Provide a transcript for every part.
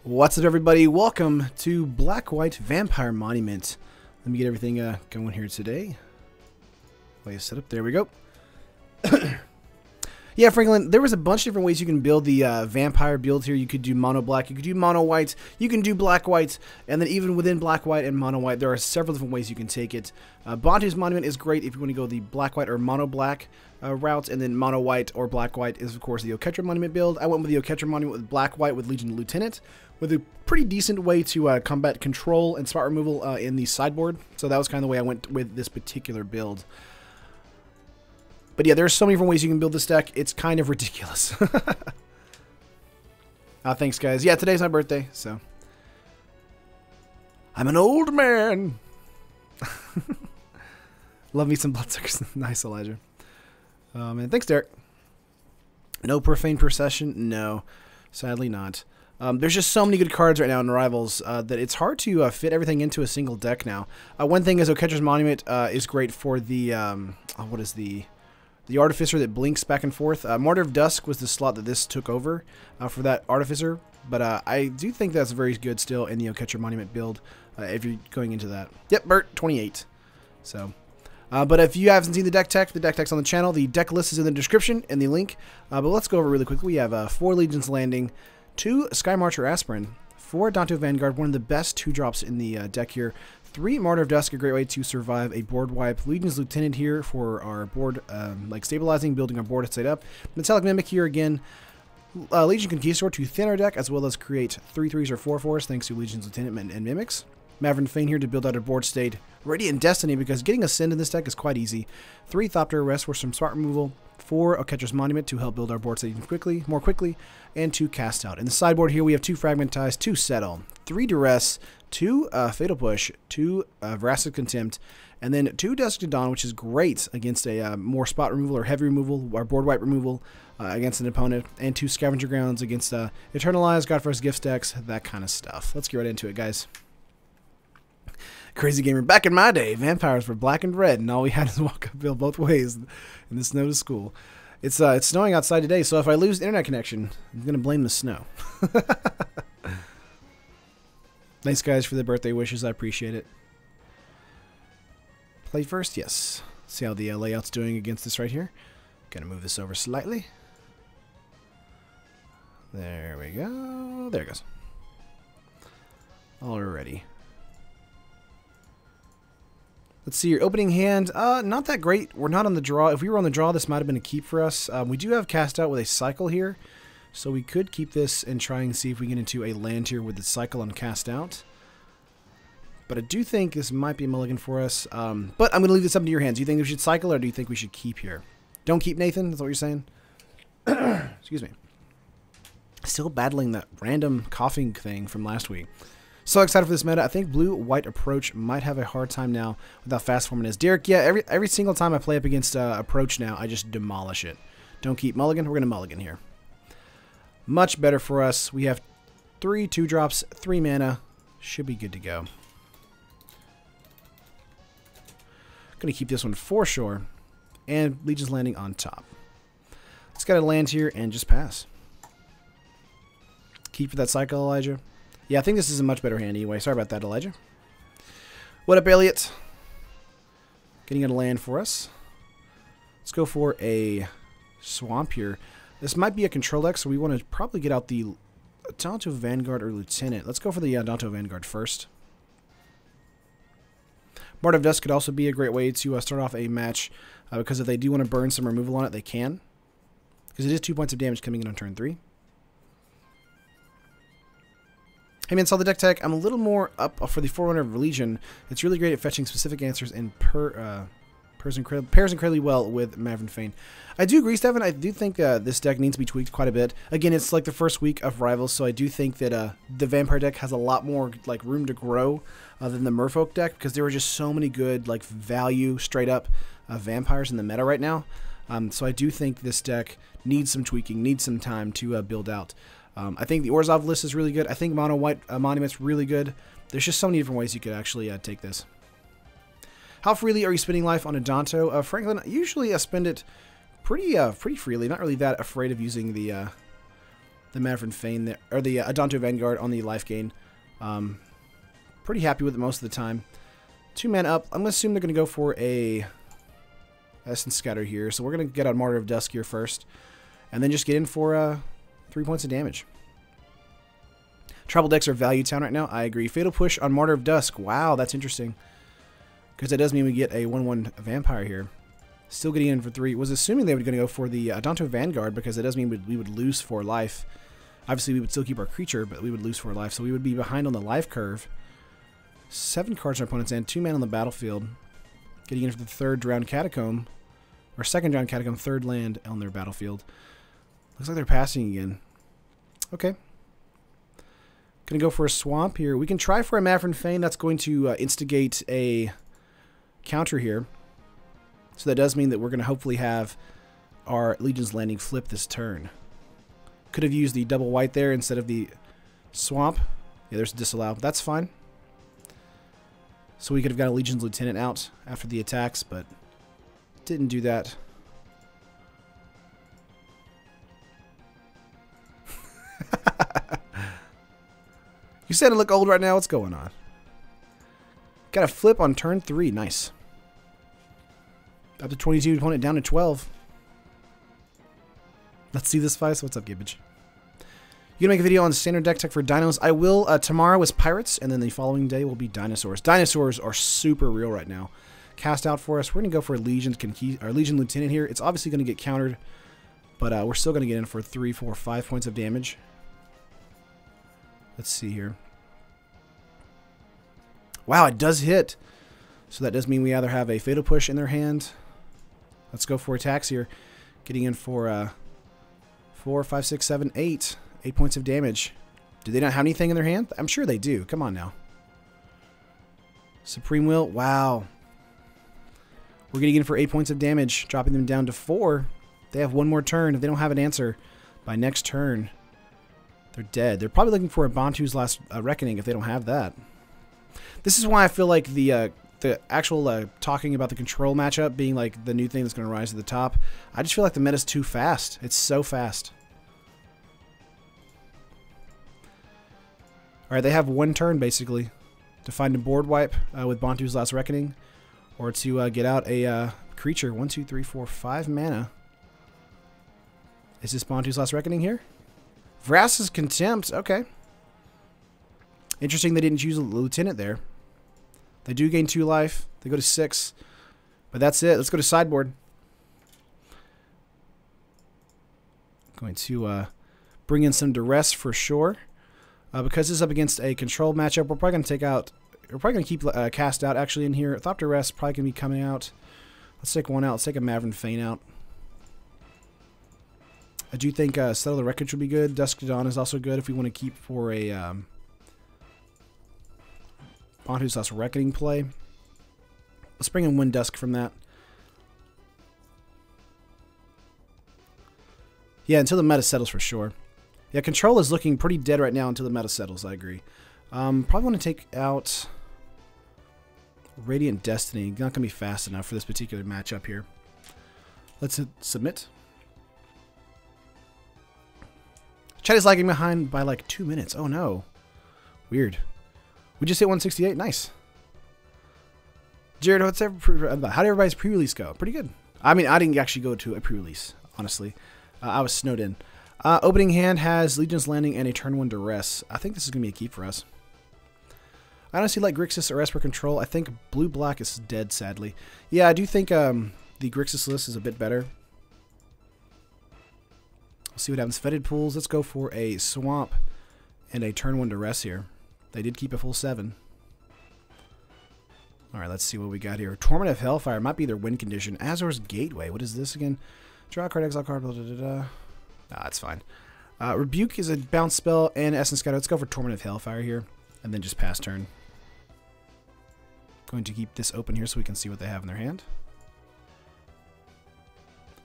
What's up, everybody? Welcome to Black-White Vampire Monument. Let me get everything going here today. Way set up. There we go. Yeah, Franklin, there was a bunch of different ways you can build the vampire build here. You could do mono black, you could do mono white, you can do black white, and then even within black white and mono white, there are several different ways you can take it. Bantu's Monument is great if you want to go the black white or mono black route, and then mono white or black white is, of course, the Oketra Monument build. I went with the Oketra Monument with black white with Legion Lieutenant, with a pretty decent way to combat control and spot removal in the sideboard. So that was kind of the way I went with this particular build. But yeah, there's so many different ways you can build this deck. It's kind of ridiculous. Thanks, guys. Yeah, today's my birthday, so I'm an old man. Love me some Bloodsuckers. Nice, Elijah. And thanks, Derek. No profane procession? No, sadly not. There's just so many good cards right now in Rivals that it's hard to fit everything into a single deck now. One thing is Oketra's Monument is great for the what is the Artificer that blinks back and forth. Martyr of Dusk was the slot that this took over for that Artificer, but I do think that's very good still in the Oketra Monument build if you're going into that. Yep, Bert, 28. So, but if you haven't seen the deck tech's on the channel. The deck list is in the description and the link. But let's go over really quickly. We have 4 Legion's Landing, 2 Sky Marcher Aspirin, 4 Danto Vanguard, one of the best 2-drops in the deck here. 3 Martyr of Dusk, a great way to survive a board wipe. Legion's Lieutenant here for our board, like stabilizing, building our board side up. Metallic Mimic here again. Legion Conquistador to thin our deck, as well as create 3/3s or 4/4s thanks to Legion's Lieutenant and Mimics. Maverick Fane here to build out our board state. Radiant Destiny, because getting Ascend in this deck is quite easy. 3 Thopter Arrest for some spot removal. 4 Oketra's Monument to help build our board state more quickly, and 2 Cast Out. In the sideboard here, we have 2 Fragmentize, 2 Settle, 3 Duress, 2 Fatal Push, 2 Veracid Contempt, and then 2 Dusk to Dawn, which is great against a more spot removal or heavy removal or board wipe removal against an opponent, and 2 Scavenger Grounds against Eternalize, Godforce Gift decks, that kind of stuff. Let's get right into it, guys. Crazy Gamer, back in my day, vampires were black and red, and all we had is walk uphill both ways in the snow to school. It's snowing outside today, so if I lose internet connection, I'm going to blame the snow. Thanks, guys, for the birthday wishes. I appreciate it. Play first? Yes. See how the layout's doing against this right here. Gonna move this over slightly. There we go. There it goes. Alrighty. Let's see your opening hand. Not that great. We're not on the draw. If we were on the draw, this might have been a keep for us. We do have Cast Out with a cycle here, so we could keep this and try and see if we get into a land here with the cycle on Cast Out. But I do think this might be a mulligan for us. But I'm going to leave this up to your hands. Do you think we should cycle, or do you think we should keep here? Don't keep, Nathan? That's what you're saying? Excuse me. Still battling that random coughing thing from last week. So excited for this meta. I think blue-white approach might have a hard time now without fast forming as Derek. Yeah, every single time I play up against approach now, I just demolish it. Don't keep mulligan. We're going to mulligan here. Much better for us. We have 3 2-drops, 3 mana. Should be good to go. Going to keep this one for sure. And Legion's Landing on top. Let's get a land here and just pass. Keep for that cycle, Elijah. Yeah, I think this is a much better hand anyway. Sorry about that, Elijah. What up, Elliot? Getting a land for us. Let's go for a swamp here. This might be a control deck, so we want to probably get out the Adonto Vanguard or Lieutenant. Let's go for the Adonto Vanguard first. Martyr of Dusk could also be a great way to start off a match, because if they do want to burn some removal on it, they can. Because it is 2 points of damage coming in on turn 3. Hey man, saw the deck tech. I'm a little more up for the Forerunner of Legion. It's really great at fetching specific answers and pairs incredibly well with Maverick Fane. I do agree, Stefan. I do think this deck needs to be tweaked quite a bit. Again, it's like the first week of Rivals, so I do think that the Vampire deck has a lot more like room to grow than the Merfolk deck, because there were just so many good like value straight up vampires in the meta right now. So I do think this deck needs some tweaking, needs some time to build out. I think the Orzhov list is really good. I think Mono White Monument's really good. There's just so many different ways you could actually take this. How freely are you spending life on Adonto? Franklin, usually I spend it pretty freely. Not really that afraid of using the Maverick Fane there, or the Adonto Vanguard on the life gain. Pretty happy with it most of the time. 2 mana up. I'm going to assume they're going to go for a Essence Scatter here. So we're going to get on Martyr of Dusk here first. And then just get in for 3 points of damage. Tribal decks are value town right now. I agree. Fatal Push on Martyr of Dusk. Wow, that's interesting. Because that does mean we get a 1/1 Vampire here. Still getting in for 3. Was assuming they were going to go for the Adonto Vanguard, because it does mean we would lose 4 life. Obviously, we would still keep our creature, but we would lose 4 life. So we would be behind on the life curve. 7 cards in our opponent's hand. 2 mana on the battlefield. Getting in for the 3rd round Catacomb. Or 2nd round Catacomb. 3rd land on their battlefield. Looks like they're passing again. Okay. Gonna go for a swamp here. We can try for a Maverick Fane. That's going to instigate a counter here. So that does mean that we're going to hopefully have our Legion's Landing flip this turn. Could have used the double white there instead of the swamp. Yeah, there's a disallow. That's fine. So we could have got a Legion's Lieutenant out after the attacks, but didn't do that. You said I look old right now? What's going on? Got a flip on turn 3. Nice. Up to 22, opponent down to 12. Let's see this fight. What's up, Gibbage? You gonna make a video on standard deck tech for dinos? I will. Tomorrow is pirates, and then the following day will be dinosaurs. Dinosaurs are super real right now. Cast out for us. We're gonna go for a Legion Lieutenant here. It's obviously gonna get countered, but we're still gonna get in for 3, 4, 5 points of damage. Let's see here. Wow, it does hit. So that does mean we either have a Fatal Push in their hand. Let's go for attacks here. Getting in for 4, 5, 6, 7, 8. 8 points of damage. Do they not have anything in their hand? I'm sure they do. Come on now. Supreme Will. Wow. We're getting in for 8 points of damage, dropping them down to 4. They have one more turn. If they don't have an answer by next turn, they're dead. They're probably looking for a Bantu's Last Reckoning if they don't have that. This is why I feel like the actual talking about the control matchup being like the new thing that's going to rise to the top. I just feel like the meta's too fast. It's so fast. Alright, they have one turn basically to find a board wipe with Bantu's Last Reckoning, or to get out a creature. 1, 2, 3, 4, 5 mana. Is this Bantu's Last Reckoning here? Vrass's Contempt. Okay. Interesting they didn't use a Lieutenant there. They do gain 2 life. They go to 6. But that's it. Let's go to sideboard. Going to bring in some Duress for sure. Because this is up against a control matchup, we're probably going to take out... We're probably going to keep Cast out actually in here. Thought Duress probably going to be coming out. Let's take one out. Let's take a Maverick Fane out. I do think Settle the Wreckage would be good. Dusk to Dawn is also good if we want to keep for a Bantu's Last Reckoning play. Let's bring in Wind Dusk from that. Yeah, until the meta settles for sure. Yeah, Control is looking pretty dead right now until the meta settles, I agree. Probably want to take out Radiant Destiny. Not going to be fast enough for this particular matchup here. Let's hit submit. Chat is lagging behind by like 2 minutes. Oh no. Weird. We just hit 168. Nice. Jared, how did everybody's pre-release go? Pretty good. I mean, I didn't actually go to a pre-release, honestly. I was snowed in. Opening hand has Legion's Landing and a turn 1 Duress. I think this is going to be a keep for us. I honestly like Grixis or Esper Control. I think blue-black is dead, sadly. Yeah, I do think the Grixis list is a bit better. We'll see what happens. Fetid Pools. Let's go for a Swamp and a turn 1 Duress here. They did keep a full 7. Alright, let's see what we got here. Torment of Hellfire might be their win condition. Azor's Gateway. What is this again? Draw a card, exile card, blah, blah, blah, blah. Nah, that's fine. Rebuke is a bounce spell and Essence Scatter. Let's go for Torment of Hellfire here. And then just pass turn. Going to keep this open here so we can see what they have in their hand.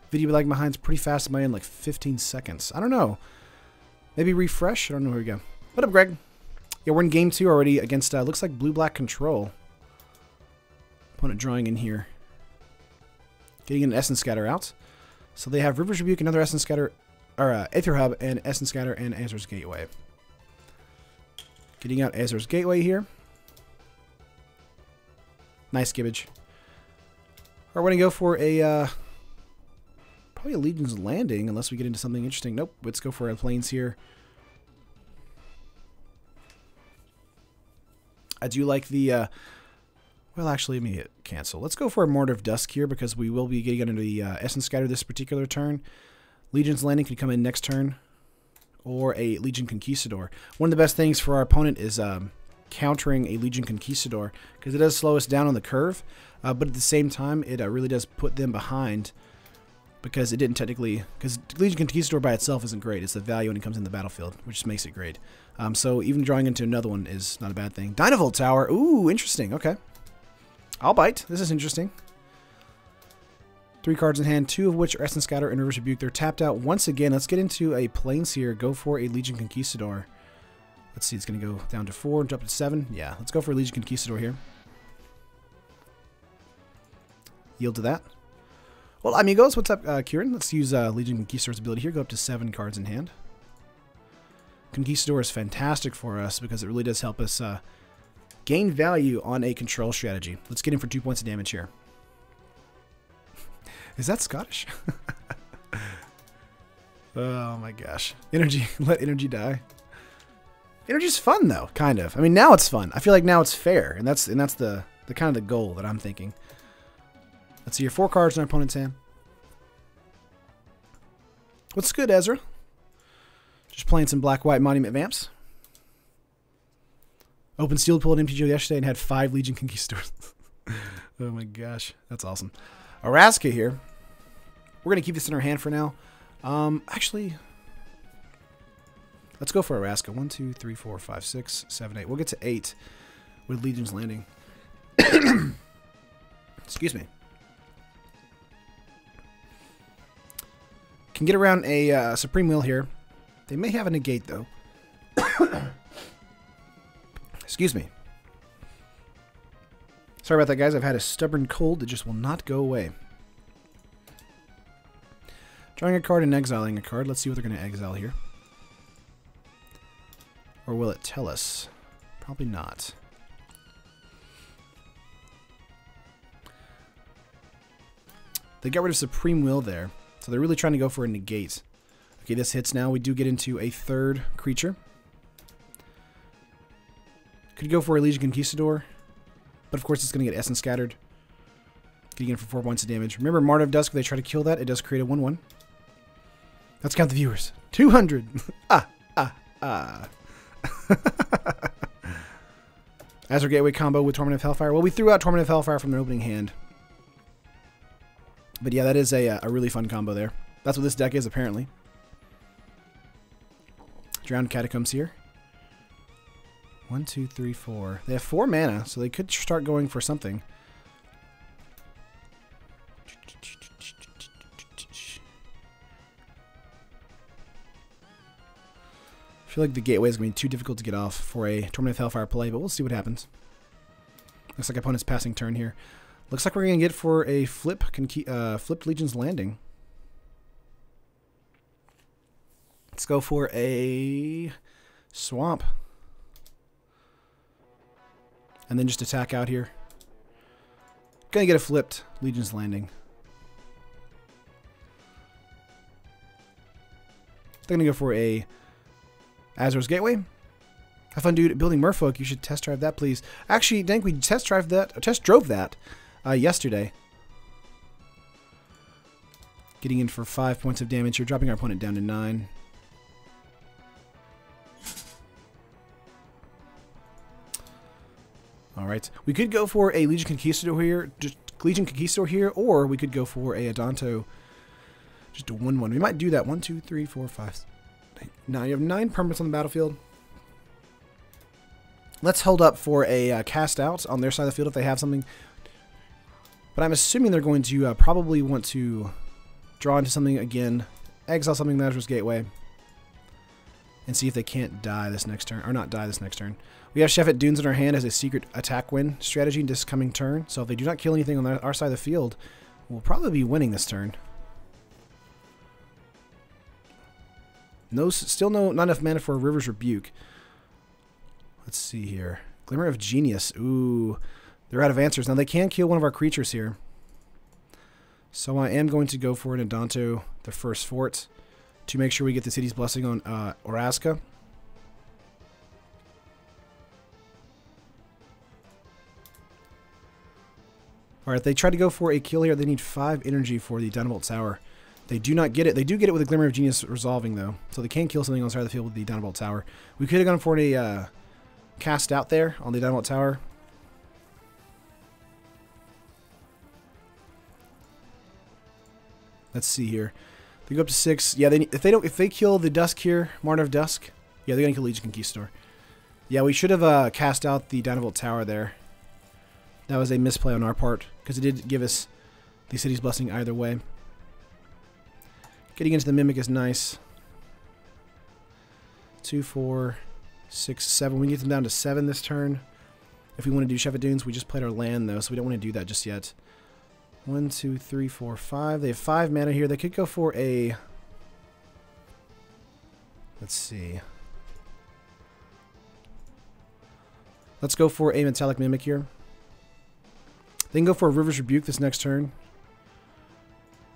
Video lag behind's pretty fast in my end, like 15 seconds. I don't know. Maybe refresh? I don't know where we go. What up, Greg? Yeah, we're in game 2 already against, looks like blue-black control. Opponent drawing in here. Getting an Essence Scatter out. So they have River's Rebuke, another Essence Scatter, or Aether Hub, and Essence Scatter, and Azor's Gateway. Getting out Azor's Gateway here. Nice gibbage. We're going to go for a, probably a Legion's Landing, unless we get into something interesting. Nope, let's go for our Plains here. I do like the, well, actually, let me hit cancel. Let's go for a Mortar of Dusk here, because we will be getting under the Essence Scatter this particular turn. Legion's Landing could come in next turn, or a Legion Conquistador. One of the best things for our opponent is countering a Legion Conquistador, because it does slow us down on the curve, but at the same time, it really does put them behind, because it didn't technically, because Legion Conquistador by itself isn't great. It's the value when it comes in the battlefield, which makes it great. So even drawing into another one is not a bad thing. Dynavolt Tower, ooh, interesting, okay. I'll bite, this is interesting. 3 cards in hand, 2 of which are Essence Scatter and River's Rebuke. They're tapped out once again. Let's get into a Plains here, go for a Legion Conquistador. Let's see, it's going to go down to 4 and jump to 7. Yeah, let's go for a Legion Conquistador here. Yield to that. Well, amigos, what's up, Kieran? Let's use Legion Conquistador's ability here. Go up to 7 cards in hand. Conquistador is fantastic for us because it really does help us gain value on a control strategy. Let's get in for 2 points of damage here. Is that Scottish? Oh my gosh. Energy, let energy die. Energy's fun though, kind of. I mean, now it's fun. I feel like now it's fair, and that's the kind of the goal that I'm thinking. Let's see your 4 cards in our opponent's hand. What's good, Ezra? Just playing some black-white Monument Vamps. Opened Sealed Pool at MTGO yesterday and had 5 Legion Conquistadors. Oh my gosh, that's awesome. Araska here. We're going to keep this in our hand for now. Actually, let's go for Araska. 1, 2, 3, 4, 5, 6, 7, 8. We'll get to 8 with Legion's Landing. Excuse me. Can get around a Supreme Will here. They may have a negate, though. Excuse me. Sorry about that, guys. I've had a stubborn cold that just will not go away. Drawing a card and exiling a card. Let's see what they're going to exile here. Or will it tell us? Probably not. They got rid of Supreme Will there. So they're really trying to go for a negate. Okay, this hits now. We do get into a 3rd creature. Could go for a Legion Conquistador. But of course it's going to get Essence Scattered. Getting in for 4 points of damage. Remember, Martyr of Dusk, if they try to kill that, it does create a 1/1. Let's count the viewers. 200! Azure Gateway combo with Torment of Hellfire. Well, we threw out Torment of Hellfire from their opening hand. But yeah, that is a really fun combo there. That's what this deck is, apparently. Drowned Catacombs here. 1, 2, 3, 4. They have 4 mana, so they could start going for something. I feel like the Gateway is going to be too difficult to get off for a Torment of Hellfire play, but we'll see what happens. Looks like opponent's passing turn here. Looks like we're going to get for a flipped Legion's Landing. Let's go for a Swamp. And then just attack out here. Gonna get a flipped Legion's Landing. They're going to go for a Azor's Gateway. Have fun, dude. Building Merfolk. You should test drive that, please. Actually, Dank, we test drove that yesterday. Getting in for 5 points of damage here, dropping our opponent down to 9. Alright. We could go for a Legion Conquistador here, or we could go for a Adanto. Just a 1-1. We might do that. 1, 2, 3, 4, 5, 8, 9. You have 9 permanents on the battlefield. Let's hold up for a cast out on their side of the field if they have something. But I'm assuming they're going to probably want to draw into something again, exile something in Azor's Gateway, and see if they can't die this next turn, or not die this next turn. We have Chef at Dunes in our hand as a secret attack win strategy this coming turn, so if they do not kill anything on our side of the field, we'll probably be winning this turn. Still not enough mana for a River's Rebuke. Let's see here. Glimmer of Genius. Ooh, they're out of answers. Now they can kill one of our creatures here. So I am going to go for an Adanto, the first fort, to make sure we get the City's Blessing on Orazca. Alright, they try to go for a kill here. They need 5 energy for the Downbolt Tower. They do not get it. They do get it with a Glimmer of Genius resolving, though. So they can kill something on the side of the field with the Downbolt Tower. We could have gone for a cast out there on the Downbolt Tower. Let's see here. They go up to 6. Yeah, if they kill the Dusk here, Martyr of Dusk, yeah, they're gonna kill Legion Conquistador. Yeah, we should have cast out the Downvolt Tower there. That was a misplay on our part, because it did give us the City's Blessing either way. Getting into the Mimic is nice. 2, 4, 6, 7. We can get them down to 7 this turn. If we want to do Chef at Dunes, we just played our land, though, so we don't want to do that just yet. 1, 2, 3, 4, 5. They have 5 mana here. They could go for a... Let's see. Let's go for a Metallic Mimic here. They can go for a River's Rebuke this next turn.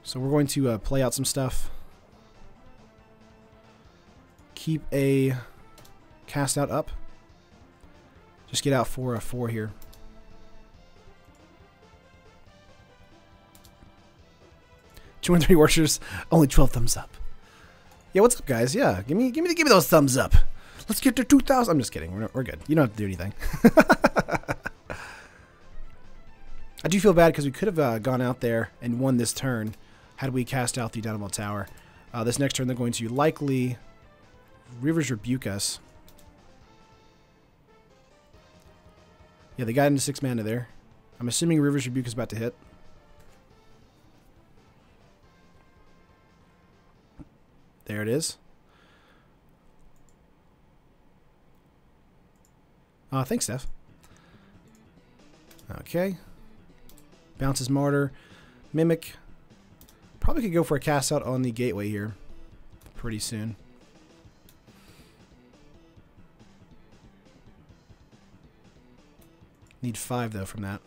So we're going to play out some stuff. Keep a cast out up. Just get out for a 4 here. Two and 3 Orchards, only 12 thumbs up. Yeah, what's up, guys? Yeah, give me those thumbs up. Let's get to 2,000. I'm just kidding. We're good. You don't have to do anything. I do feel bad because we could have gone out there and won this turn had we cast out the Downvolt Tower. This next turn, they're going to likely River's Rebuke us. Yeah, they got into 6 mana there. I'm assuming River's Rebuke is about to hit. There it is. Thanks, Steph. Okay. Bounces Martyr. Mimic. Probably could go for a cast out on the Gateway here pretty soon. Need 5, though, from that.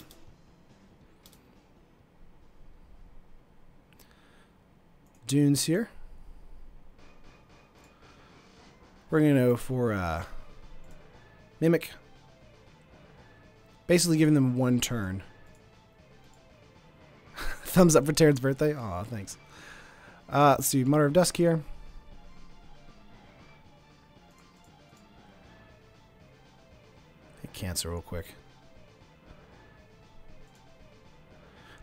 Dunes here. We're going to go for Mimic. Basically giving them 1 turn. Thumbs up for Terran's birthday. Aw, thanks. Let's see. Martyr of Dusk here. Hit Cancer real quick.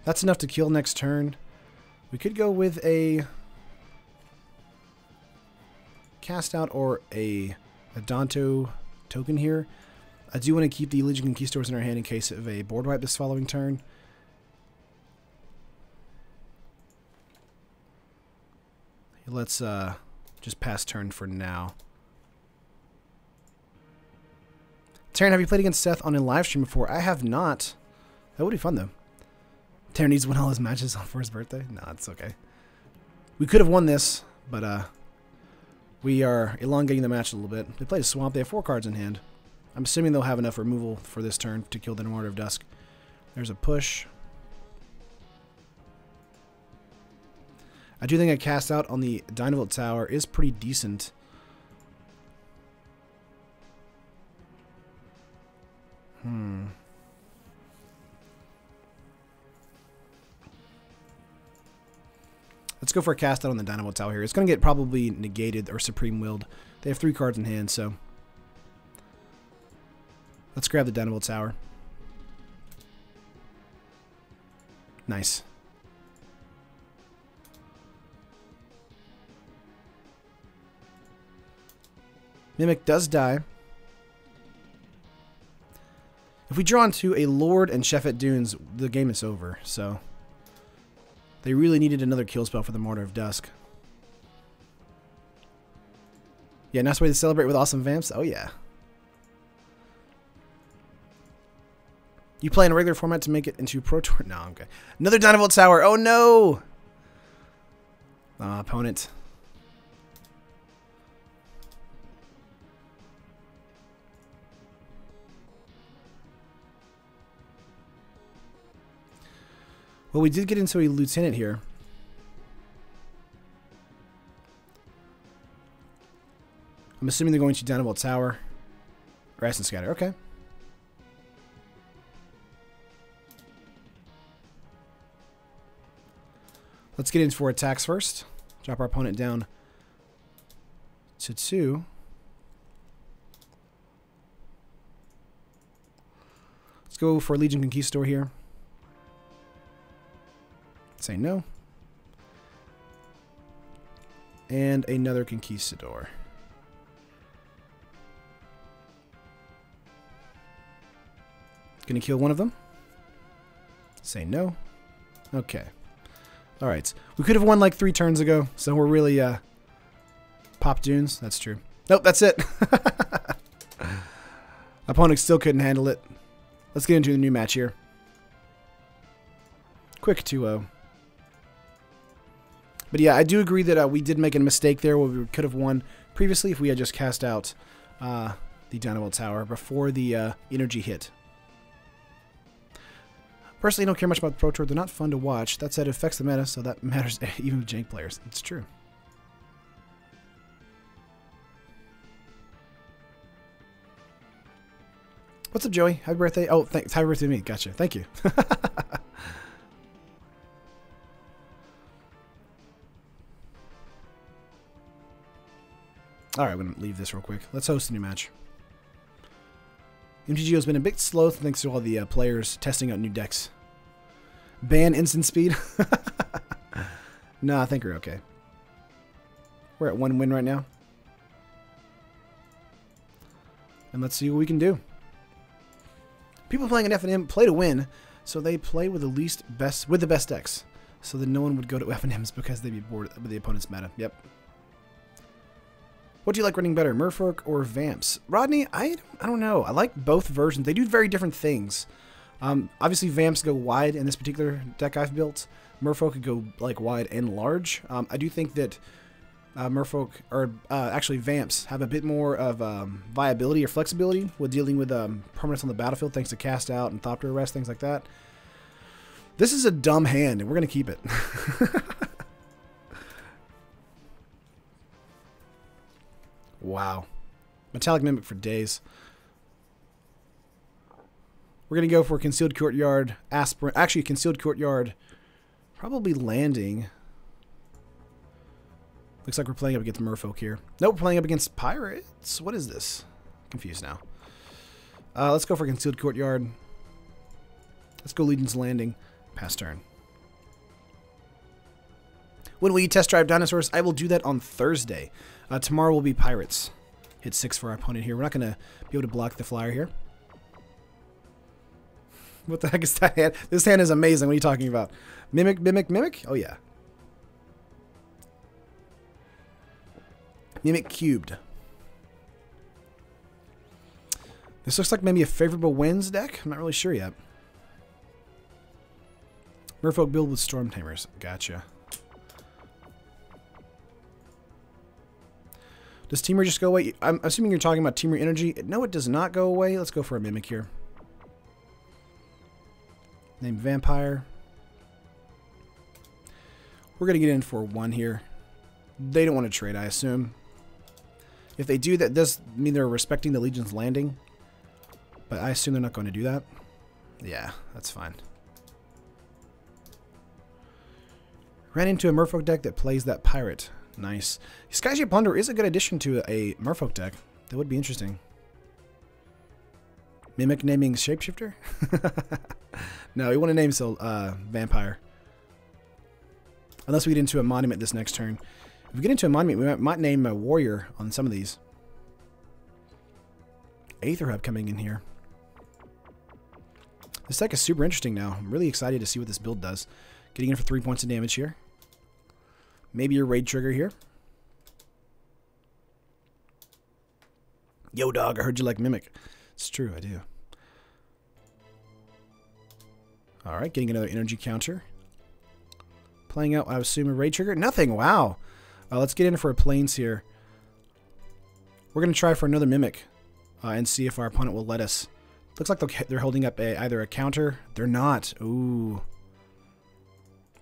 That's enough to kill next turn. We could go with a cast out or a Adanto token here. I do want to keep the Legion Conquistadors in our hand in case of a board wipe this following turn. Let's just pass turn for now. Terran, have you played against Seth on a live stream before? I have not. That would be fun, though. Terran needs to win all his matches for his birthday? No, it's okay. We could have won this, but we are elongating the match a little bit. They played a Swamp. They have 4 cards in hand. I'm assuming they'll have enough removal for this turn to kill the Martyr of Dusk. There's a push. I do think a cast out on the Dynavolt Tower is pretty decent. Let's go for a cast out on the Dynavolt Tower here. It's going to get probably negated or Supreme Willed. They have 3 cards in hand, so let's grab the Dynavolt Tower. Nice. Mimic does die. If we draw into a Lord and Sheffet Dunes, the game is over, so they really needed another kill spell for the Martyr of Dusk. Yeah, nice way to celebrate with awesome vamps. Oh, yeah. You play in a regular format to make it into Pro Tour? No, I'm okay. Another Dynavolt Tower. Oh, no. Opponent. Well, we did get into a Lieutenant here. I'm assuming they're going to Dynavolt Tower. Or Essence Scatter. Okay. Let's get in for attacks first. Drop our opponent down to 2. Let's go for Legion Conquistador here. Say no. And another Conquistador. Gonna kill one of them. Say no. Okay. Alright. We could have won like 3 turns ago, so we're really Pop Dunes. That's true. Nope, that's it. Opponent still couldn't handle it. Let's get into the new match here. Quick 2-0. But yeah, I do agree that we did make a mistake there where we could have won previously if we had just cast out the Dynavolt Tower before the energy hit. Personally, I don't care much about the Pro Tour. They're not fun to watch. That said, it affects the meta, so that matters even with jank players. It's true. What's up, Joey? Happy birthday. Oh, thanks. Happy birthday to me. Gotcha. Thank you. Alright, I'm going to leave this real quick. Let's host a new match. MTGO has been a bit slow thanks to all the players testing out new decks. Ban instant speed? No, I think we're okay. We're at 1 win right now. And let's see what we can do. People playing an FNM play to win, so they play with the best decks. So that no one would go to FNMs because they'd be bored with the opponent's meta. Yep. What do you like running better, Merfolk or Vamps? Rodney, I don't know. I like both versions. They do very different things. Obviously, Vamps go wide in this particular deck I've built. Merfolk could go like wide and large. I do think that Merfolk, or actually Vamps, have a bit more of viability or flexibility with dealing with permanents on the battlefield thanks to Cast Out and Thopter Arrest, things like that. This is a dumb hand, and we're going to keep it. Wow. Metallic Mimic for days. We're going to go for Concealed Courtyard, Aspirant. Actually, Concealed Courtyard, probably Landing. Looks like we're playing up against Merfolk here. Nope, we're playing up against Pirates. What is this? Confused now. Let's go for Concealed Courtyard. Let's go Legion's Landing. Pass turn. When will you test drive dinosaurs? I will do that on Thursday. Tomorrow will be Pirates. Hit 6 for our opponent here. We're not going to be able to block the flyer here. What the heck is that hand? This hand is amazing. What are you talking about? Mimic, Mimic, Mimic? Oh, yeah. Mimic cubed. This looks like maybe a favorable wins deck. I'm not really sure yet. Merfolk build with Storm Tamers. Gotcha. Does Teamer just go away? I'm assuming you're talking about Teamer Energy. No, it does not go away. Let's go for a Mimic here. Name Vampire. We're going to get in for 1 here. They don't want to trade, I assume. If they do, that does mean they're respecting the Legion's landing. But I assume they're not going to do that. Yeah, that's fine. Ran into a Merfolk deck that plays that pirate. Nice. Skyship Plunder is a good addition to a Merfolk deck. That would be interesting. Mimic naming Shapeshifter? No, we want to name so Vampire. Unless we get into a Monument this next turn. If we get into a Monument, we might name a Warrior on some of these. Aether Hub coming in here. This deck is super interesting now. I'm really excited to see what this build does. Getting in for 3 points of damage here. Maybe your raid trigger here. Yo, dog, I heard you like Mimic. It's true, I do. Alright, getting another energy counter. Playing out, I assume, a raid trigger. Nothing, wow. Let's get in for a plains here. We're going to try for another Mimic and see if our opponent will let us. Looks like they're holding up either a counter. They're not. Ooh.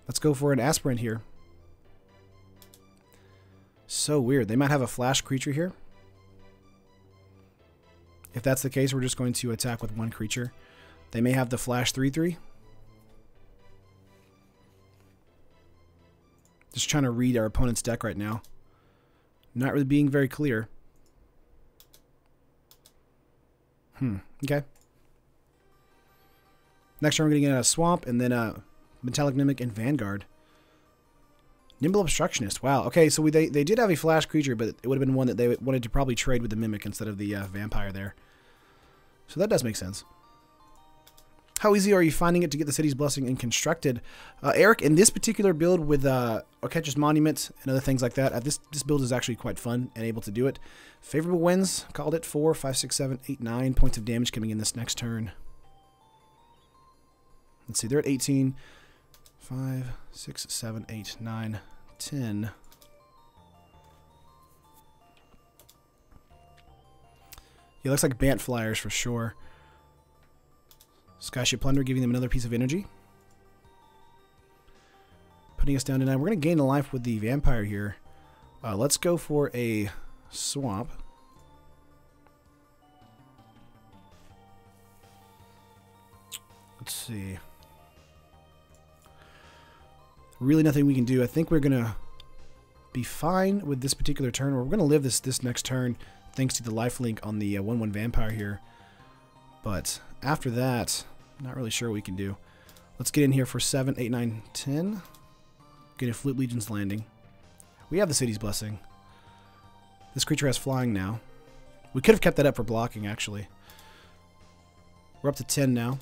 Let's go for an Aspirant here. So weird. They might have a flash creature here. If that's the case, we're just going to attack with 1 creature. They may have the flash 3/3. Just trying to read our opponent's deck right now. Not really being very clear. Okay. Next turn we're going to get a Swamp and then a Metallic Mimic and Vanguard. Nimble Obstructionist. Wow. Okay, so they did have a flash creature, but it would have been one that they wanted to probably trade with the Mimic instead of the Vampire there. So that does make sense. How easy are you finding it to get the City's Blessing and constructed? Eric, in this particular build with Orkestra's Monument and other things like that, this build is actually quite fun and able to do it. Favorable wins. Called it 4, 5, 6, 7, 8, 9 points of damage coming in this next turn. Let's see, they're at 18. 5, 6, 7, 8, 9, 10. Yeah, looks like Bant Flyers for sure. Skyship Plunder giving them another piece of energy. Putting us down to 9. We're going to gain a life with the Vampire here. Let's go for a Swamp. Let's see. Really nothing we can do. I think we're going to be fine with this particular turn. We're going to live this next turn thanks to the lifelink on the 1/1 Vampire here. But after that, not really sure what we can do. Let's get in here for 7, 8, 9, 10. Get a Flute Legion's Landing. We have the City's Blessing. This creature has flying now. We could have kept that up for blocking, actually. We're up to 10 now.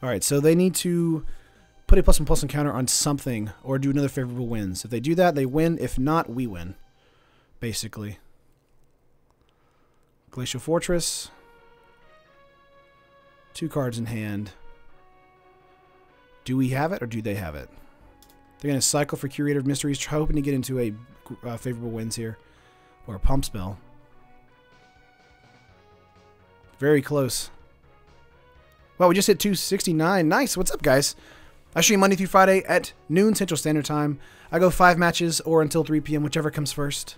Alright, so they need to put a +1/+1 counter on something or do another favorable wins. If they do that, they win. If not, we win. Basically. Glacial Fortress. 2 cards in hand. Do we have it or do they have it? They're going to cycle for Curator of Mysteries, hoping to get into a favorable wins here. Or a Pump Spell. Very close. Well, we just hit 269. Nice. What's up, guys? I stream Monday through Friday at noon Central Standard Time. I go 5 matches or until 3 p.m., whichever comes first.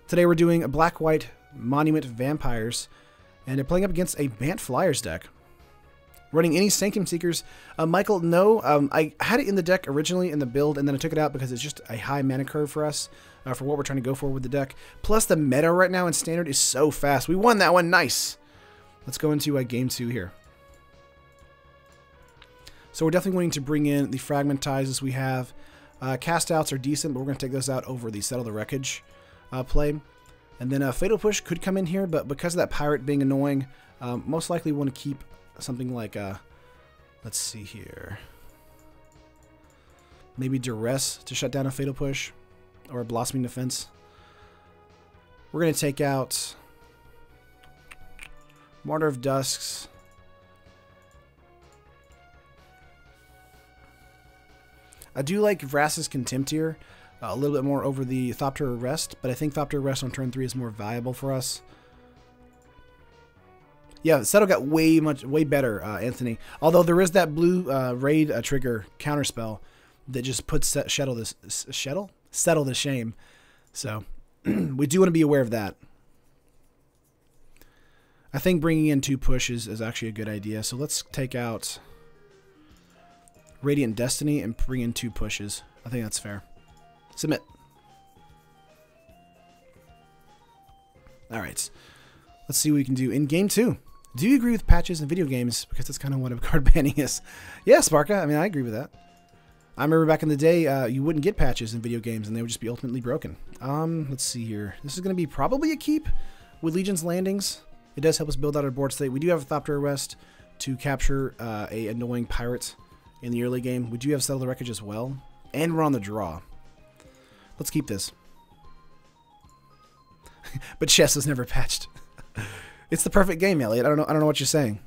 Today we're doing a Black-White Monument Vampires, and they're playing up against a Bant Flyers deck. Running any Sanctum Seekers. Michael, no. I had it in the deck originally in the build, and then I took it out because it's just a high mana curve for us, for what we're trying to go for with the deck. Plus, the meta right now in Standard is so fast. We won that one. Nice. Let's go into Game 2 here. So we're definitely wanting to bring in the Fragmentizes we have. Cast outs are decent, but we're going to take those out over the Settle the Wreckage play. And then Fatal Push could come in here, but because of that Pirate being annoying, most likely want to keep something like, let's see here. Maybe Duress to shut down a Fatal Push, or a Blossoming Defense. We're going to take out Martyr of Dusks. I do like Vrass's Contempt here, a little bit more over the Thopter Arrest, but I think Thopter Arrest on turn 3 is more valuable for us. Yeah, Settle got way better, Anthony. Although there is that blue raid trigger counterspell that just puts Settle to shame. So we do want to be aware of that. I think bringing in 2 pushes is actually a good idea. So let's take out Radiant Destiny and bring in 2 pushes. I think that's fair. Submit. All right. Let's see what we can do in game 2. Do you agree with patches in video games? Because that's kind of what a card banning is. Yeah, Sparka. I mean, I agree with that. I remember back in the day, you wouldn't get patches in video games, and they would just be ultimately broken. Let's see here. This is going to be probably a keep with Legion's Landings. It does help us build out our board state. We do have a Thopter Arrest to capture a annoying pirate in the early game. We do have Settle the Wreckage as well, and we're on the draw. Let's keep this. But chess is never patched. It's the perfect game, Elliot. I don't know what you're saying.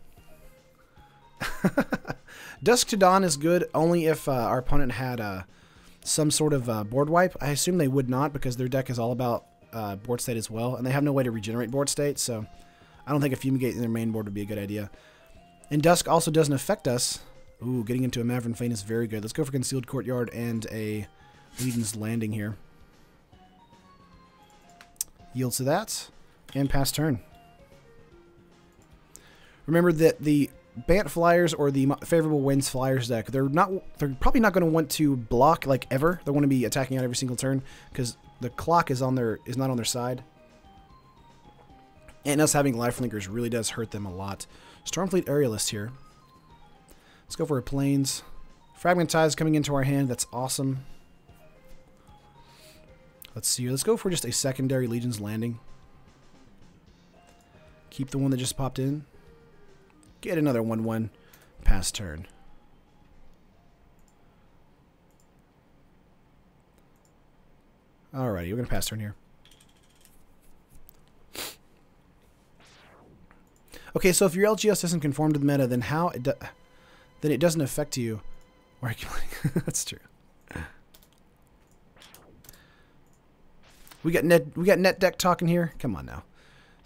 Dusk to Dawn is good only if our opponent had some sort of board wipe. I assume they would not because their deck is all about board state as well, and they have no way to regenerate board state, so I don't think a Fumigate in their main board would be a good idea. And Dusk also doesn't affect us. Ooh, getting into a Maverick Fane is very good. Let's go for Concealed Courtyard and a Legion's Landing here. Yields to that, and pass turn. Remember that the Bant Flyers or the Favorable Winds Flyers deck, they're probably not going to want to block like ever. They want to be attacking out every single turn because the clock is not on their side. And us having Lifelinkers really does hurt them a lot. Stormfleet Aerialist here. Let's go for a Plains. Fragmentize coming into our hand. That's awesome. Let's see here. Let's go for just a secondary Legion's Landing. Keep the one that just popped in. Get another 1/1. Pass turn. Alrighty, we're going to pass turn here. Okay, so if your LGS doesn't conform to the meta, then then it doesn't affect you. Or that's true. We got net deck talking here. Come on now.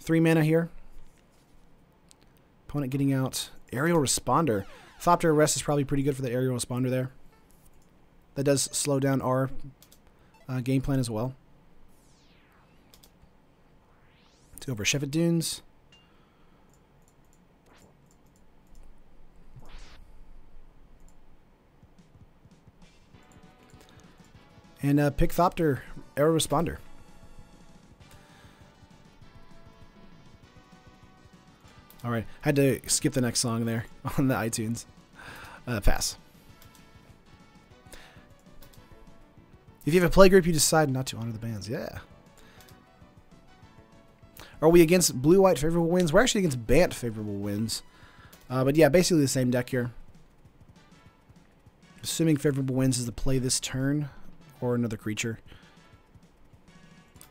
3 mana here. Opponent getting out Aerial Responder. Thopter Arrest is probably pretty good for the Aerial Responder there. That does slow down our game plan as well. Let's go over Shephet Dunes. And pick Thopter Aerial Responder. All right, had to skip the next song there on the iTunes. Pass. If you have a play group, you decide not to honor the bans. Yeah. Are we against blue-white favorable winds? We're actually against Bant favorable winds. But yeah, basically the same deck here. Assuming favorable winds is the play this turn or another creature.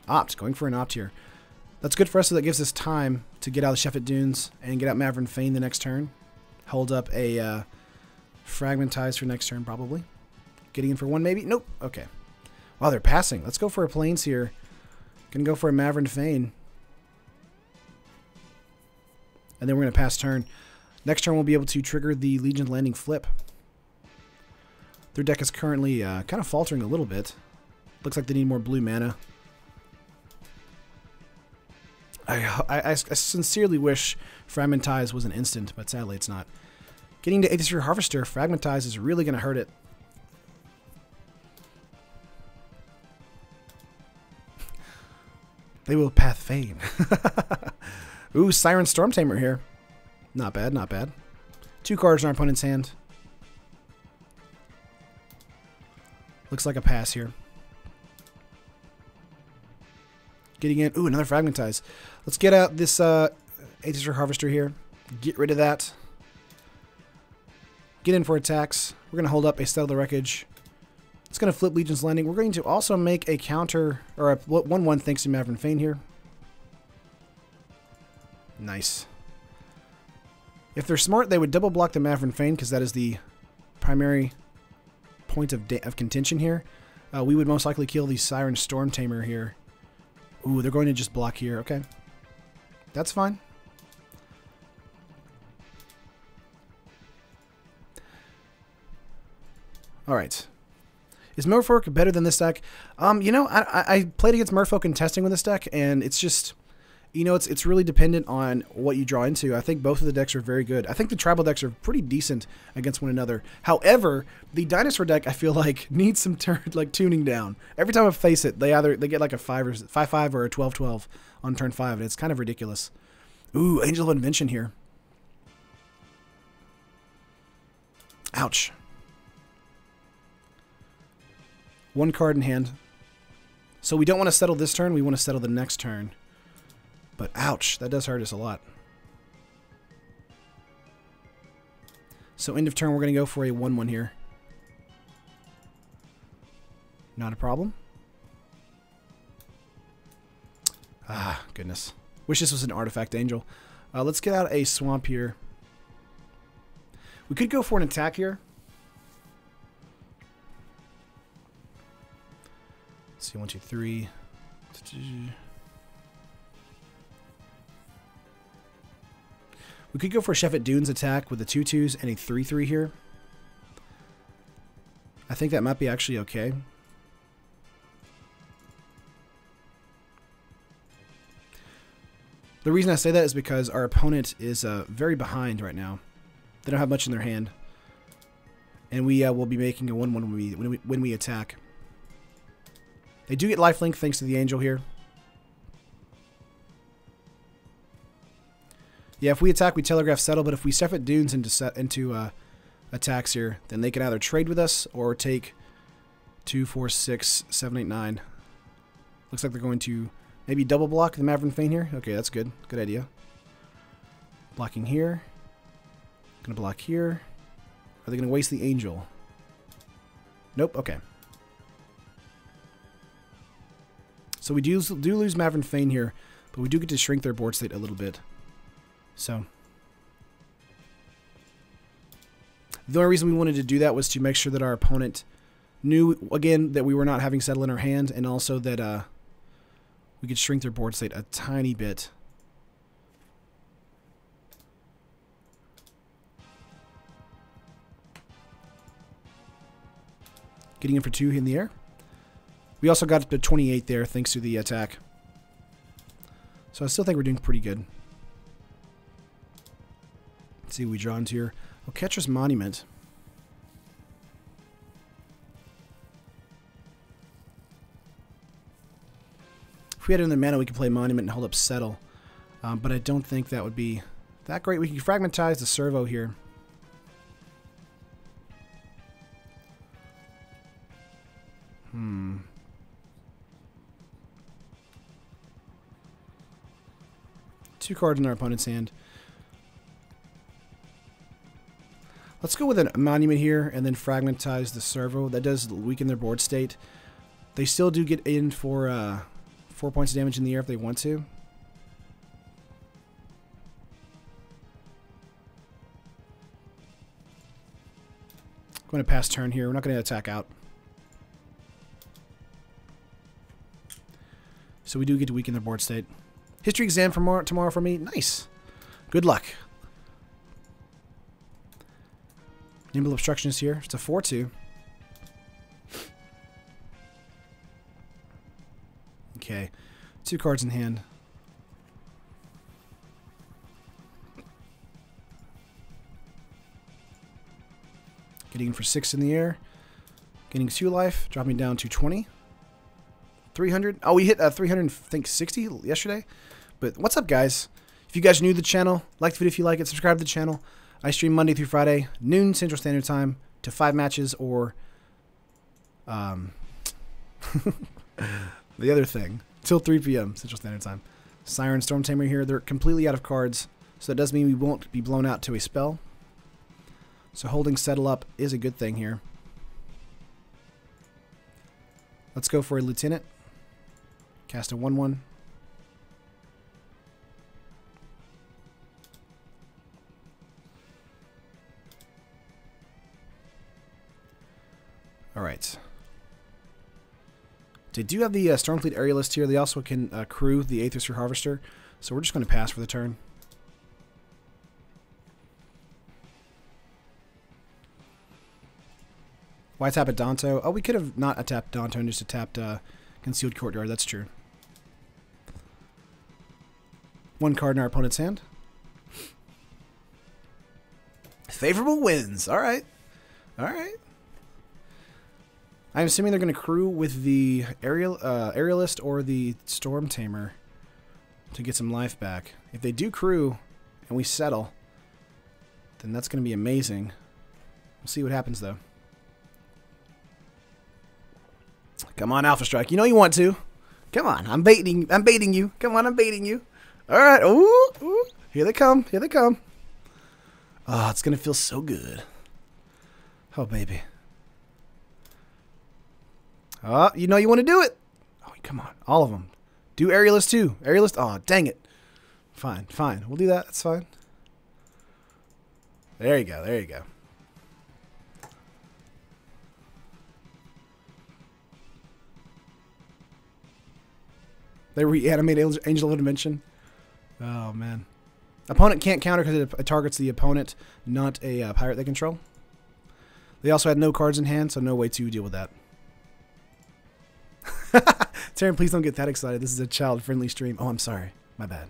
Opt, going for an opt here. That's good for us, so that gives us time to get out of the Shephet Dunes and get out Maverick Fane the next turn. Hold up a Fragmentize for next turn, probably. Getting in for 1, maybe? Nope. Okay. Wow, they're passing. Let's go for a Plains here. Gonna go for a Maverick Fane. And then we're going to pass turn. Next turn, we'll be able to trigger the Legion Landing flip. Their deck is currently kind of faltering a little bit. Looks like they need more blue mana. I sincerely wish Fragmentize was an instant, but sadly it's not. Getting to Aether Harvester, Fragmentize is really going to hurt it. They will Path Fane. Ooh, Siren Stormtamer here. Not bad, not bad. 2 cards in our opponent's hand. Looks like a pass here. Getting in. Ooh, another Fragmentize. Let's get out this Aether Harvester here. Get rid of that. Get in for attacks. We're going to hold up a Settle the Wreckage. It's going to flip Legion's Landing. We're going to also make a counter, or a 1/1 thanks to Maverick Fane here. Nice. If they're smart, they would double block the Maverick Fane because that is the primary point of contention here. We would most likely kill the Siren Stormtamer here. Ooh, they're going to just block here. Okay. That's fine. All right. Is Merfolk better than this deck? You know, I played against Merfolk in testing with this deck, and it's just, you know, it's really dependent on what you draw into. I think both of the decks are very good. I think the tribal decks are pretty decent against one another. However, the dinosaur deck, I feel like, needs some tuning down. Every time I face it, they get like a 5/5 or a 12/12 on turn 5, and it's kind of ridiculous. Ooh, Angel of Invention here. Ouch. One card in hand. So we don't want to settle this turn, we want to settle the next turn. But ouch, that does hurt us a lot. So end of turn, we're going to go for a 1/1 here. Not a problem. Ah, goodness. Wish this was an artifact angel. Let's get out a swamp here. We could go for an attack here. Let's see, 1, 2, 3. We could go for a Chef at Dunes attack with the 2/2s and a 3/3 here. I think that might be actually okay. The reason I say that is because our opponent is very behind right now. They don't have much in their hand. And we will be making a 1/1 when we attack. They do get lifelink thanks to the angel here. Yeah, if we attack, we telegraph settle, but if we Chef at Dunes into attacks here, then they can either trade with us or take 2, 4, 6, 7, 8, 9. Looks like they're going to maybe double block the Maverick Fane here. Okay, that's good. Good idea. Blocking here. Gonna block here. Are they gonna waste the angel? Nope. Okay. So we do lose Maverick Fane here, but we do get to shrink their board state a little bit. So the only reason we wanted to do that was to make sure that our opponent knew, again, that we were not having settle in our hand, and also that we could shrink their board state a tiny bit. Getting in for 2 in the air. We also got to 28 there thanks to the attack. So I still think we're doing pretty good. Let's see what we draw into here. Oh, Catcher's Monument. If we had another mana, we could play Monument and hold up Settle. But I don't think that would be that great. We can fragmentize the servo here. Two cards in our opponent's hand. Let's go with a monument here and then fragmentize the servo. That does weaken their board state. They still do get in for 4 points of damage in the air if they want to. I'm going to pass turn here. We're not going to attack out. So we do get to weaken their board state. History exam for tomorrow for me. Nice. Good luck. Nimble Obstructionist here. It's a 4/2. Okay. 2 cards in hand. Getting in for 6 in the air. Getting 2 life. Dropping down to 20. 300. Oh, we hit 360 yesterday. But what's up, guys? If you guys are new to the channel, like the video if you like it, subscribe to the channel. I stream Monday through Friday, noon Central Standard Time, to 5 matches, or the other thing, till 3 p.m. Central Standard Time. Siren Storm Tamer here. They're completely out of cards, so that does mean we won't be blown out to a spell. So holding Settle up is a good thing here. Let's go for a Lieutenant. Cast a 1/1. Alright. They do have the Stormfleet Aerialist here. They also can crew the Aethersphere Harvester. So we're just going to pass for the turn. Why tap a Danto? Oh, we could have not tapped Danto and just tapped Concealed Courtyard. That's true. One card in our opponent's hand. Favorable wins. All right. All right. I'm assuming they're going to crew with the Aerialist or the Storm Tamer to get some life back. If they do crew and we settle, then that's going to be amazing. We'll see what happens, though. Come on, Alpha Strike. You know you want to. Come on. I'm baiting you. Come on, I'm baiting you. All right. Ooh, ooh. Here they come. Here they come. Oh, it's going to feel so good. Oh, baby. Oh, you know you want to do it. Oh, come on. All of them. Do Aerialist too. Aerialist. Oh, dang it. Fine, fine. We'll do that. That's fine. There you go. There you go. They reanimate Angel of Dimension. Oh, man. Opponent can't counter because it targets the opponent, not a pirate they control. They also had no cards in hand, so no way to deal with that. Taryn, please don't get that excited. This is a child-friendly stream. Oh, I'm sorry. My bad.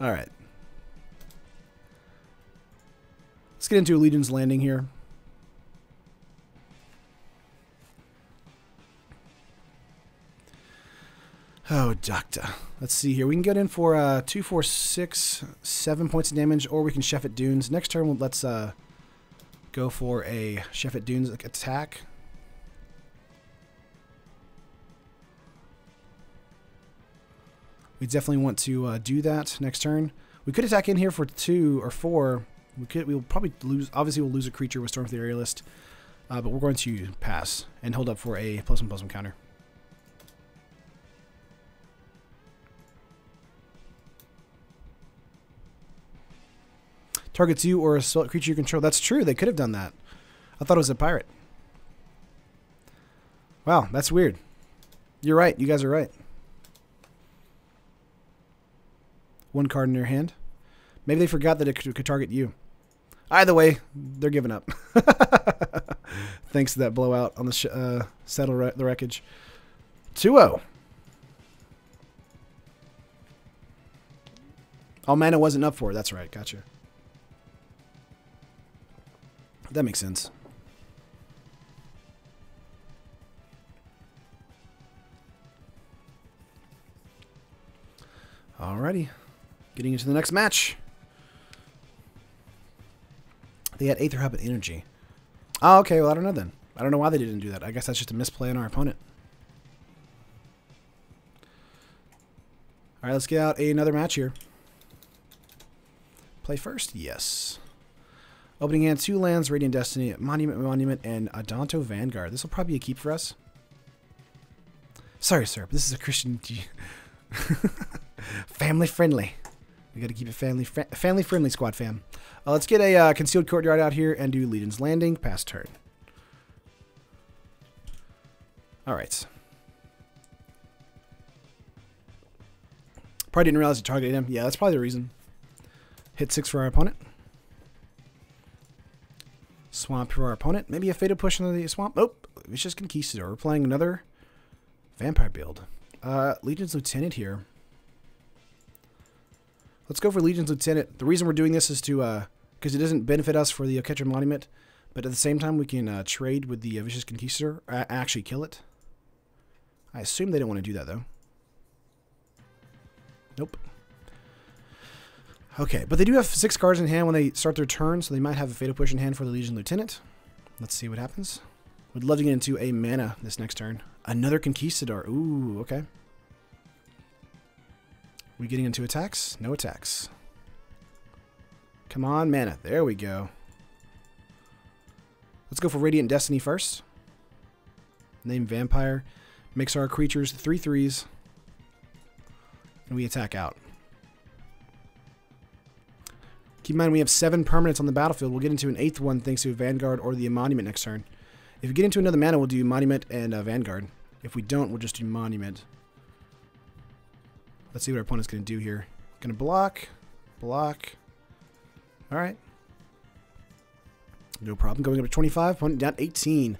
All right. Let's get into Legion's Landing here. Oh, Doctor. Let's see here. We can get in for 2, 4, 6, 7 points of damage, or we can Chef at Dunes. Next turn, let's go for a Chef at Dunes attack. We definitely want to do that next turn. We could attack in here for 2 or 4. We'll probably lose. Obviously, we'll lose a creature with Storm for the Aerialist, but we're going to pass and hold up for a +1/+1 counter. Targets you or a creature you control. That's true. They could have done that. I thought it was a pirate. Wow, that's weird. You're right. You guys are right. One card in your hand. Maybe they forgot that it could target you. Either way, they're giving up. Thanks to that blowout on the Settle the Wreckage. 2-0. Oh, mana wasn't up for it. That's right. Gotcha. That makes sense. Alrighty. Getting into the next match. They had Aether Hub and Energy. Oh, okay. Well, I don't know then. I don't know why they didn't do that. I guess that's just a misplay on our opponent. Alright, let's get out another match here. Play first? Yes. Opening hand, 2 lands, Radiant Destiny, Monument, and Adanto Vanguard. This will probably be a keep for us. Sorry, sir, but this is a Christian... family friendly. We got to keep it family friendly, squad fam. Let's get a Concealed Courtyard out here and do Legion's Landing. Pass turn. Alright. Probably didn't realize you targeted him. Yeah, that's probably the reason. Hit 6 for our opponent. Swamp for our opponent. Maybe a Fatal Push into the swamp. Nope. It's just Conquistador. We're playing another vampire build. Legion's Lieutenant here. Let's go for Legion's Lieutenant. The reason we're doing this is to, because it doesn't benefit us for the Catcher Monument, but at the same time we can trade with the Vicious Conquistador, actually kill it. I assume they don't want to do that though. Nope. Okay, but they do have 6 cards in hand when they start their turn, so they might have a Fatal Push in hand for the Legion Lieutenant. Let's see what happens. Would love to get into a mana this next turn. Another Conquistador. Ooh, okay. We getting into attacks? No attacks. Come on, mana. There we go. Let's go for Radiant Destiny first. Name Vampire. Makes our creatures 3/3s. And we attack out. Keep in mind we have 7 permanents on the battlefield. We'll get into an 8th one thanks to Vanguard or the Monument next turn. If we get into another mana, we'll do Monument and Vanguard. If we don't, we'll just do Monument. Let's see what our opponent's going to do here. Going to block. Block. Alright. No problem. Going up to 25. Opponent down 18.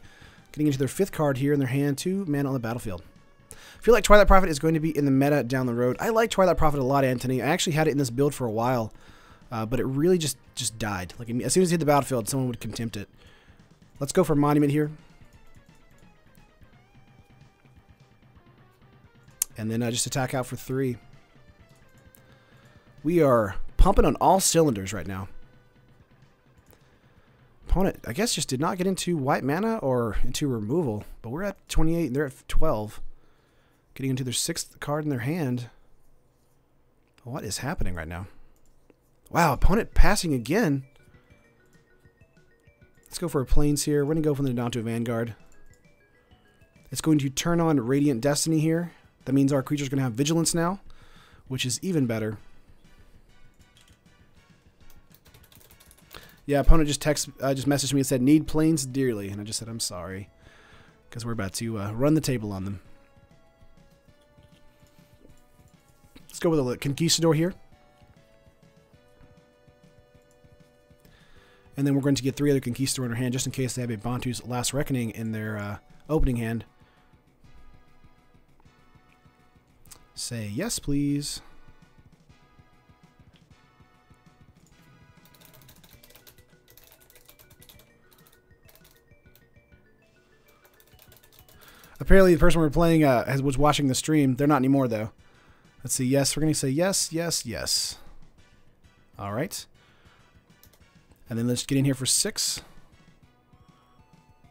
Getting into their 5th card here in their hand. 2 mana on the battlefield. I feel like Twilight Prophet is going to be in the meta down the road. I like Twilight Prophet a lot, Anthony. I actually had it in this build for a while, but it really just died. Like, as soon as it hit the battlefield, someone would contempt it. Let's go for Monument here. And then just attack out for 3. We are pumping on all cylinders right now. Opponent, I guess, just did not get into white mana or into removal, but we're at 28 and they're at 12. Getting into their 6th card in their hand. What is happening right now? Wow, opponent passing again. Let's go for a Plains here. We're going to go from the down to a Vanguard. It's going to turn on Radiant Destiny here. That means our creature's going to have Vigilance now, which is even better. Yeah, opponent just messaged me and said, need Plains dearly. And I just said, I'm sorry. Because we're about to run the table on them. Let's go with a Conquistador here. And then we're going to get 3 other Conquistador in our hand, just in case they have a Bantu's Last Reckoning in their opening hand. Say yes, please. Apparently the person we're playing was watching the stream. They're not anymore, though. Let's see. Yes, we're going to say yes, yes, yes. All right. And then let's get in here for 6.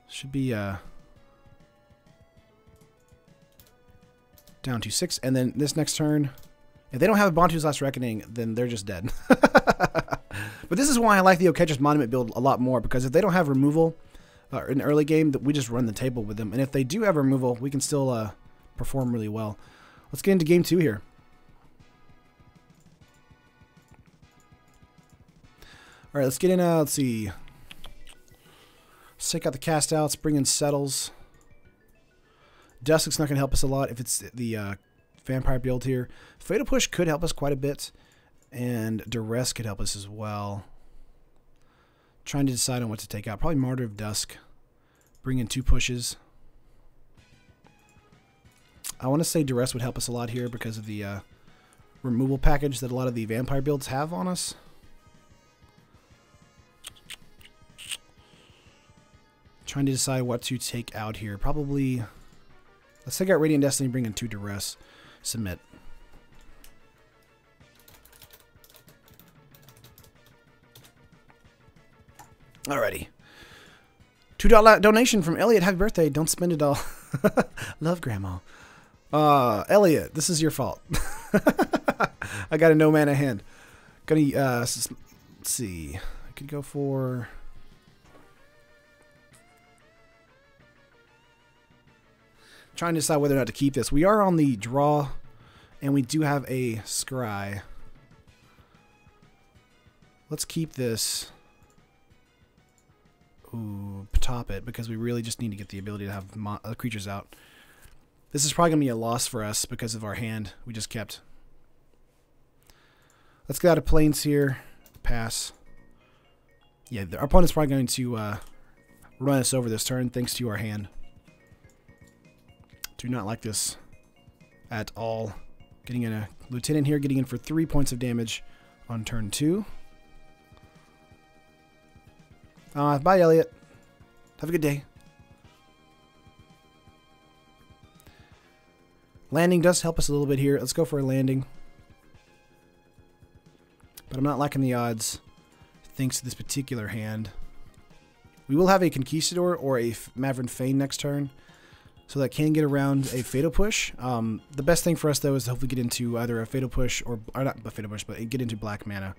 Should be down to 6. And then this next turn, if they don't have a Bantu's Last Reckoning, then they're just dead. But this is why I like the Oketch's Monument build a lot more, because if they don't have removal in the early game, we just run the table with them. And if they do have removal, we can still perform really well. Let's get into game 2 here. All right, let's get in, let's see. Let's take out the cast outs, bring in Settles. Dusk's not going to help us a lot if it's the Vampire build here. Fatal Push could help us quite a bit, and Duress could help us as well. Trying to decide on what to take out. Probably Martyr of Dusk. Bring in 2 pushes. I want to say Duress would help us a lot here because of the removal package that a lot of the Vampire builds have on us. Trying to decide what to take out here. Probably, let's take out Radiant Destiny, bring in 2 Duress. Submit. Alrighty. $2 donation from Elliot. Happy birthday. Don't spend it all. Love, Grandma. Elliot, this is your fault. I got a no mana hand. Gonna, let's see. I could go for... Trying to decide whether or not to keep this. We are on the draw, and we do have a scry. Let's keep this. Ooh, top it, because we really just need to get the ability to have creatures out. This is probably going to be a loss for us because of our hand we just kept. Let's get out of Plains here. Pass. Yeah, our opponent's probably going to run us over this turn thanks to our hand. Do not like this at all. Getting in a Lieutenant here, getting in for 3 points of damage on turn 2. Bye, Elliot. Have a good day. Landing does help us a little bit here. Let's go for a landing. But I'm not liking the odds thanks to this particular hand. We will have a Conquistador or a Maverick Fane next turn, so that can get around a Fatal Push. The best thing for us, though, is to hopefully get into either a Fatal Push or not a Fatal Push, but get into black mana.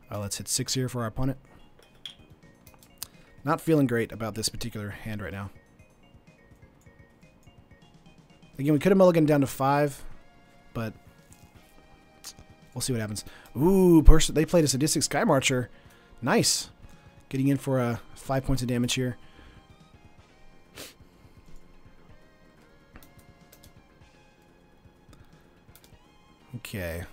Let's hit 6 here for our opponent. Not feeling great about this particular hand right now. Again, we could have mulliganed down to 5, but we'll see what happens. Ooh, they played a Sadistic Sky Marcher. Nice. Getting in for 5 points of damage here. Okay.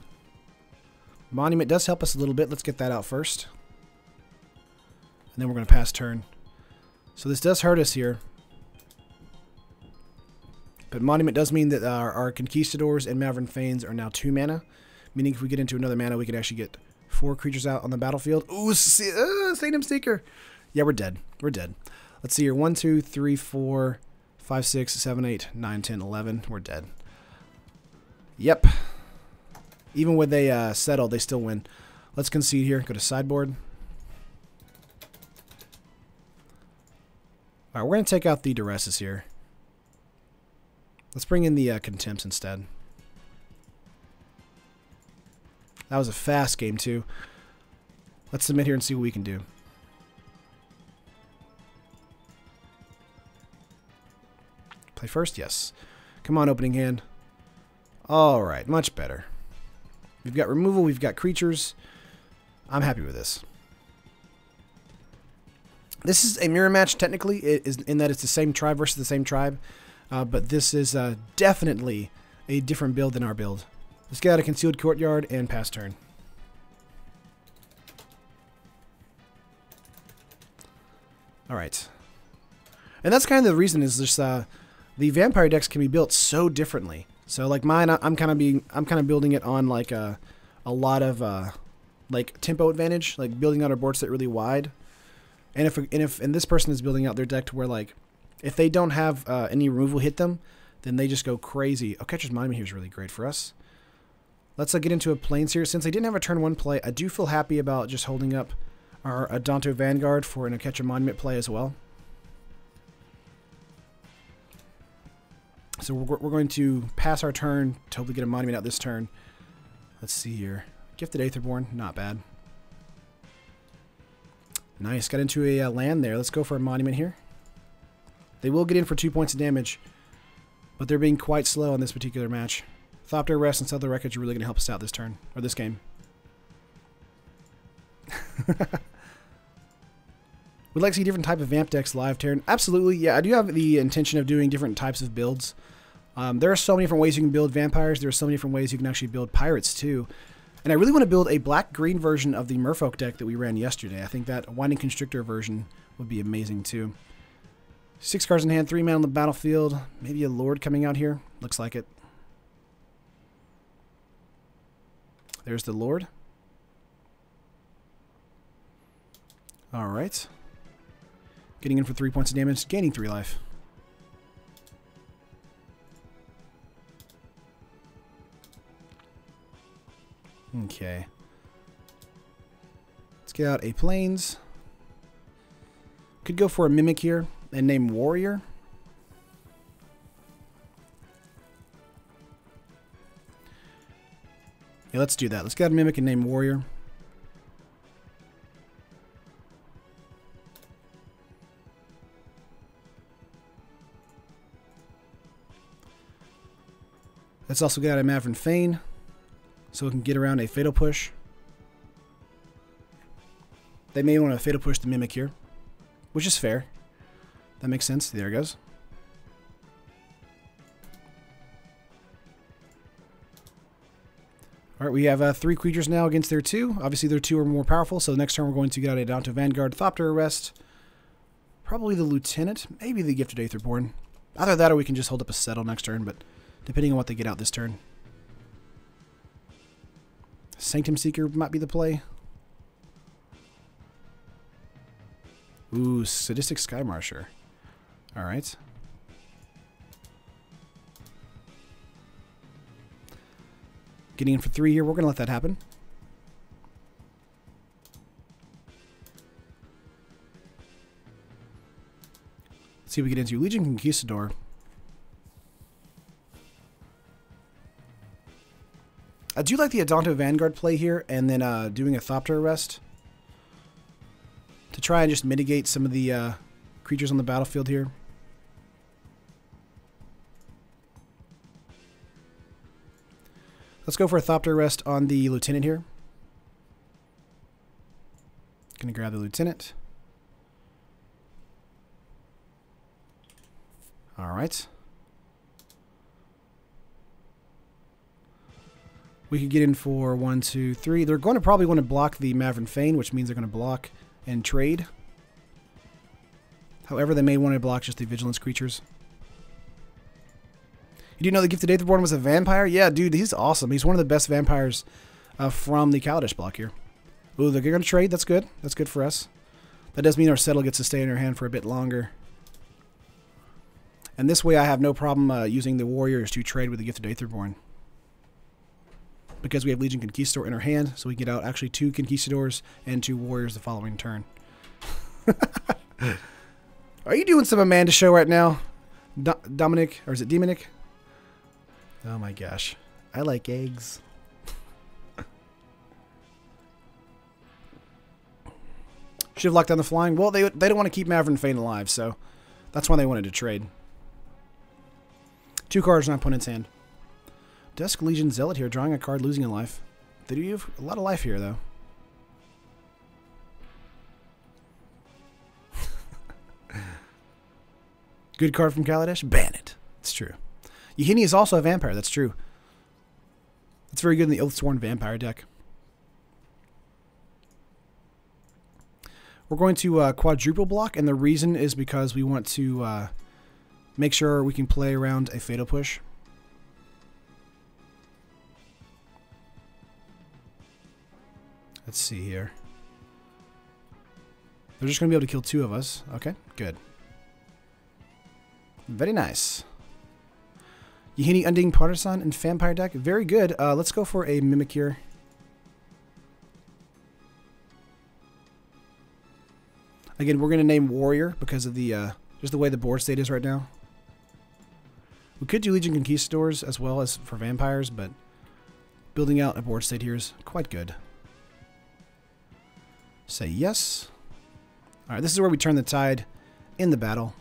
Monument does help us a little bit. Let's get that out first. And then we're going to pass turn. So this does hurt us here. But Monument does mean that our Conquistadors and Maverick Fanes are now 2 mana. Meaning if we get into another mana, we can actually get 4 creatures out on the battlefield. Ooh, Sanctum Seeker. Yeah, we're dead. We're dead. Let's see here. 1, 2, 3, 4, 5, 6, 7, 8, 9, 10, 11. We're dead. Yep. Even when they settle, they still win. Let's concede here. Go to sideboard. Alright, we're going to take out the Duresses here. Let's bring in the Contempts instead. That was a fast game, too. Let's submit here and see what we can do. Play first? Yes. Come on, opening hand. Alright, much better. We've got removal, we've got creatures. I'm happy with this. This is a mirror match, technically, in that it's the same tribe versus the same tribe. But this is definitely a different build than our build. Let's get out a Concealed Courtyard and pass turn. Alright. And that's kind of the reason is just the vampire decks can be built so differently. So like mine, I'm kind of building it on like a lot of like tempo advantage, like building out our board set really wide. And if this person is building out their deck to where like if they don't have any removal hit them, then they just go crazy. Oh, Catcher's Monument here is really great for us. Let's get into a Plains here. Since they didn't have a turn 1 play, I do feel happy about just holding up our Adonto Vanguard for an Catcher Monument play as well. So we're going to pass our turn to hopefully get a Monument out this turn. Let's see here. Gifted Aetherborn, not bad. Nice, got into a land there. Let's go for a Monument here. They will get in for 2 points of damage, but they're being quite slow on this particular match. Thopter Rest and Southern Wreckage are really going to help us out this turn, or this game. Would like to see different type of Vamp decks live, Terran. Absolutely, yeah, I do have the intention of doing different types of builds. There are so many different ways you can build vampires. There are so many different ways you can actually build pirates, too. And I really want to build a black-green version of the Merfolk deck that we ran yesterday. I think that Winding Constrictor version would be amazing, too. 6 cards in hand, 3 mana on the battlefield. Maybe a Lord coming out here. Looks like it. There's the Lord. Alright. Getting in for 3 points of damage, gaining 3 life. Okay. Let's get out a Plains. Could go for a Mimic here and name Warrior. Yeah, let's do that. Let's get out a Mimic and name Warrior. Let's also get out a Maverick Fane so we can get around a Fatal Push. They may want to Fatal Push the Mimic here, which is fair. That makes sense. There it goes. Alright, we have 3 creatures now against their 2. Obviously, their 2 are more powerful, so next turn we're going to get out a Adonto Vanguard, Thopter Arrest, probably the Lieutenant, maybe the Gifted Aetherborn. Either that or we can just hold up a Settle next turn, but depending on what they get out this turn. Sanctum Seeker might be the play. Ooh, Sadistic Skymarsher. Alright. Getting in for 3 here. We're going to let that happen. Let's see if we get into Legion Conquistador. I do like the Adonto Vanguard play here, and then doing a Thopter Arrest to try and just mitigate some of the creatures on the battlefield here. Let's go for a Thopter Arrest on the Lieutenant here. Gonna grab the Lieutenant. Alright. We could get in for 1, 2, 3. They're going to probably want to block the Maverick Fane, which means they're going to block and trade. However, they may want to block just the vigilance creatures. You do know the Gifted Aetherborn was a vampire? Yeah, dude, he's awesome. He's one of the best vampires from the Kaladesh block here. Ooh, they're going to trade. That's good. That's good for us. That does mean our Settle gets to stay in our hand for a bit longer. And this way I have no problem using the Warriors to trade with the Gifted Aetherborn. Because we have Legion Conquistador in our hand, so we get out actually 2 Conquistadors and 2 Warriors the following turn. Are you doing some Amanda show right now? Dominic, or is it Demonic? Oh my gosh. I like eggs. Should have locked down the flying. Well, they don't want to keep Maverick Fane alive, so that's why they wanted to trade. 2 cards in my opponent's hand. Dusk Legion Zealot here, drawing a card, losing a life. They do have a lot of life here, though. Good card from Kaladesh? Ban it. It's true. Yahini is also a vampire. That's true. It's very good in the Oathsworn Vampire deck. We're going to quadruple block, and the reason is because we want to make sure we can play around a Fatal Push. Let's see here. They're just going to be able to kill 2 of us. Okay, good. Very nice. Yahini Undying Partisan and Vampire deck. Very good. Let's go for a Mimic here. Again, we're going to name Warrior because of the just the way the board state is right now. We could do Legion Conquistadors as well as for Vampires, but building out a board state here is quite good. Say yes. Alright, this is where we turn the tide in the battle.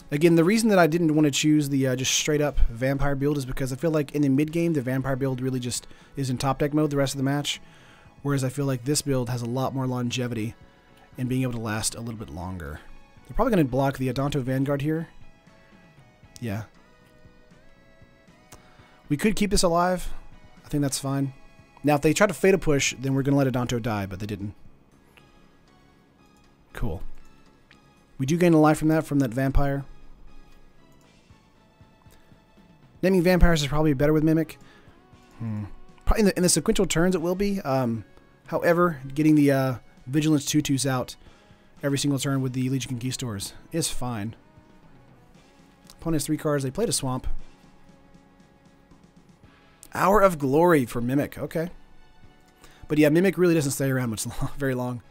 Again, the reason that I didn't want to choose the just straight up Vampire build is because I feel like in the mid game, the Vampire build really just is in top deck mode the rest of the match. Whereas I feel like this build has a lot more longevity and being able to last a little bit longer. They're probably going to block the Adonto Vanguard here. Yeah. We could keep this alive. I think that's fine. Now, if they try to Fatal Push, then we're going to let Adonto die, but they didn't. Cool. We do gain a life from that Vampire. Naming Vampires is probably better with Mimic. Probably in the sequential turns it will be. However, getting the Vigilance 2/2s out every single turn with the Legion Conquistadors is fine. Opponent has 3 cards. They played a Swamp. Hour of Glory for Mimic. Okay. But yeah, Mimic really doesn't stay around very long.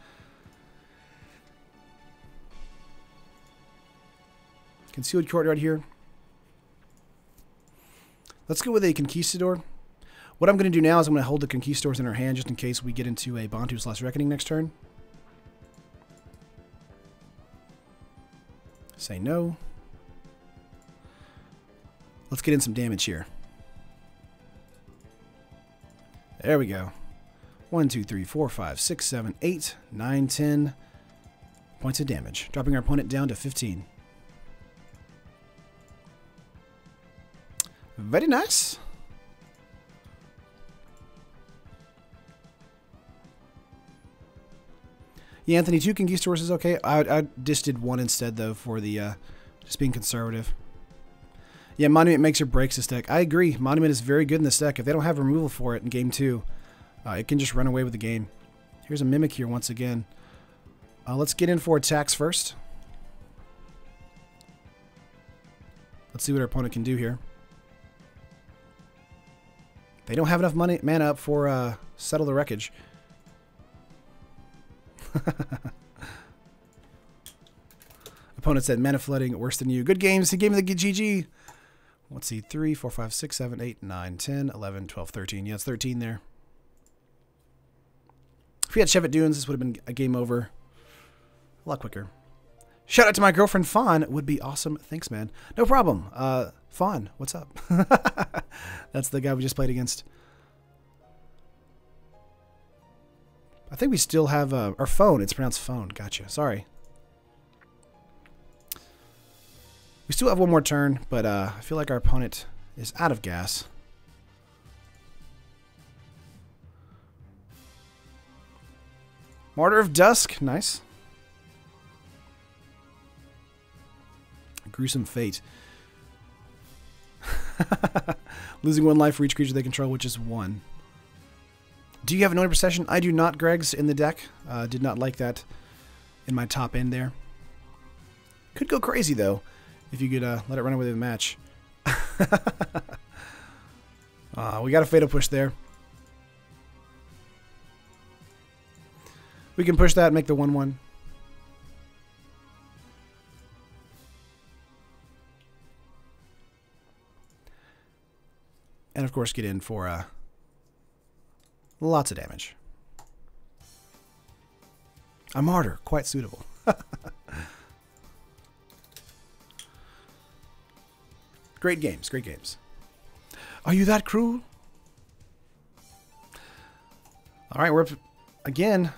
Concealed Courtyard here. Let's go with a Conquistador. What I'm going to do now is I'm going to hold the Conquistadors in our hand just in case we get into a Bantu/Reckoning next turn. Say no. Let's get in some damage here. There we go. 1, 2, 3, 4, 5, 6, 7, 8, 9, 10 points of damage, dropping our opponent down to 15. Very nice. Yeah, Anthony, 2 Conquistadors is okay. I just did 1 instead, though, for the just being conservative. Yeah, Monument makes or breaks this deck. I agree. Monument is very good in this deck. If they don't have removal for it in Game 2, it can just run away with the game. Here's a Mimic here once again. Let's get in for attacks first. Let's see what our opponent can do here. They don't have enough mana up for Settle the Wreckage. Opponent said mana flooding worse than you. Good games. He gave me the GG. Let's see. 3, 4, 5, 6, 7, 8, 9, 10, 11, 12, 13. Yeah, it's 13 there. If we had Chevet Dunes, this would have been a game over a lot quicker. Shout out to my girlfriend, Fawn. Would be awesome. Thanks, man. No problem. Fawn, what's up? That's the guy we just played against. I think we still have our phone. It's pronounced phone. Gotcha. Sorry. We still have one more turn, but I feel like our opponent is out of gas. Martyr of Dusk. Nice. gruesome fate. Losing 1 life for each creature they control, which is 1. Do you have Anointed Procession? I do not, Greg's, in the deck. Did not like that in my top end there. Could go crazy, though, if you could let it run away with the match. We got a Fatal Push there. We can push that and make the 1/1. And, of course, get in for lots of damage. A Martyr, quite suitable. Great games, great games. Are you that cruel? All right, we're up again.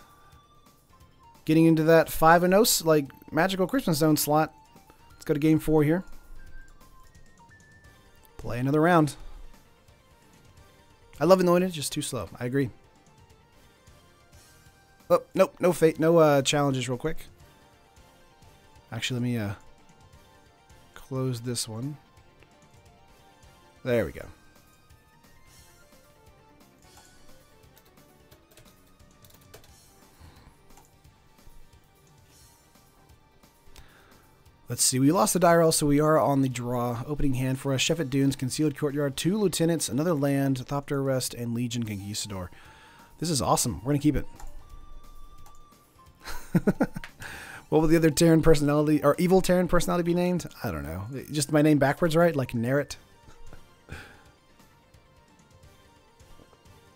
Getting into that 5-0 like Magical Christmas Zone slot. Let's go to game 4 here. Play another round. I love Anointed, just too slow. I agree. Oh, nope, no fate, no challenges real quick. Actually, let me close this one. There we go. Let's see, we lost the Direl, so we are on the draw. Opening hand for us, Sheffet Dunes, Concealed Courtyard, 2 Lieutenants, another land, Thopter Arrest, and Legion Conquistador. This is awesome. We're going to keep it. What will the other Terran personality, or evil Terran personality be named? I don't know. Just my name backwards, right? Like Narret.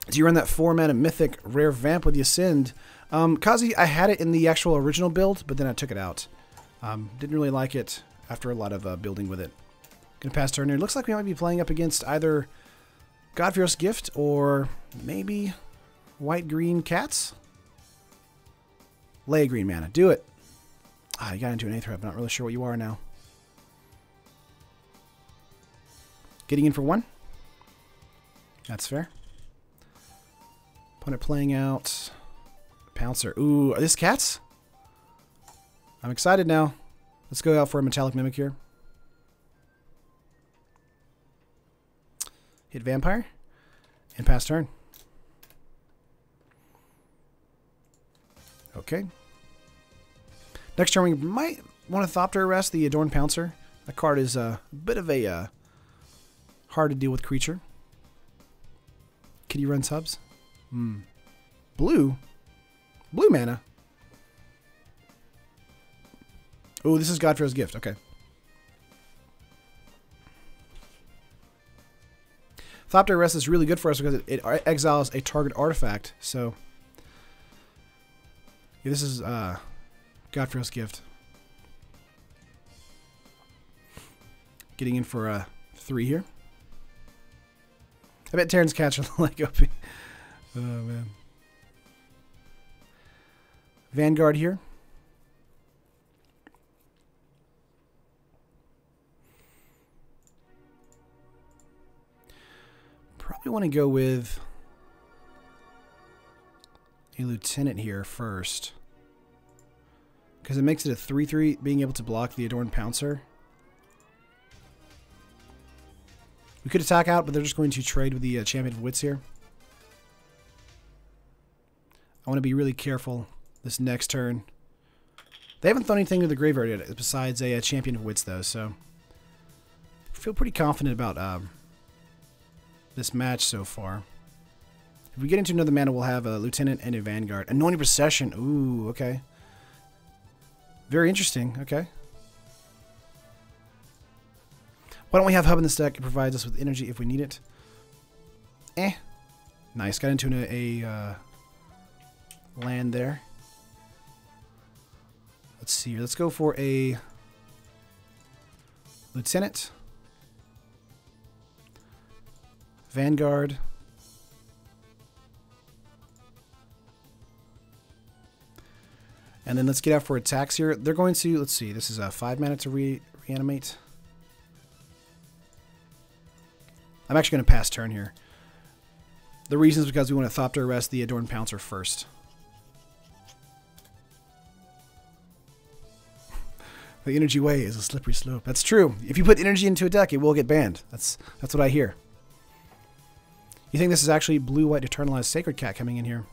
Do you run that 4-mana Mythic Rare Vamp with the Ascend? Kazi, I had it in the actual original build, but then I took it out. Didn't really like it after a lot of building with it. Gonna pass turn here. Looks like we might be playing up against either Godfrey's Gift or maybe white-green cats. Lay a green mana. Do it. Ah, you got into an Aether Hub. Not really sure what you are now. Getting in for 1. That's fair. Opponent playing out Pouncer. Ooh, are these cats? I'm excited now. Let's go out for a Metallic Mimic here. Hit Vampire. And pass turn. Okay. Next turn we might want to Thopter Arrest the Adorned Pouncer. That card is a bit of a hard to deal with creature. Can you run subs? Blue? Blue mana? Oh, this is Godfrey's Gift. Okay. Thopter Arrest is really good for us because it exiles a target artifact. So, yeah, this is Godfrey's Gift. Getting in for a 3 here. I bet Terran's Catcher like OP. Oh, man. Vanguard here. Probably want to go with a Lieutenant here first, because it makes it a 3/3, being able to block the Adorned Pouncer. We could attack out, but they're just going to trade with the Champion of Wits here. I want to be really careful this next turn. They haven't thrown anything to the graveyard yet, besides a Champion of Wits, though, so I feel pretty confident about this match so far. If we get into another mana, we'll have a Lieutenant and a Vanguard. Anointed Procession. Ooh, okay. Very interesting. Okay. Why don't we have Hub in this deck? It provides us with energy if we need it. Nice. Got into a land there. Let's see here. Let's go for a Lieutenant. Vanguard. And then let's get out for attacks here. They're going to, let's see, this is a 5 mana to reanimate. I'm actually going to pass turn here. The reason is because we want to Thopter Arrest the Adorned Pouncer first. The energy way is a slippery slope. That's true. If you put energy into a deck, it will get banned. That's what I hear. You think this is actually blue-white eternalized Sacred Cat coming in here?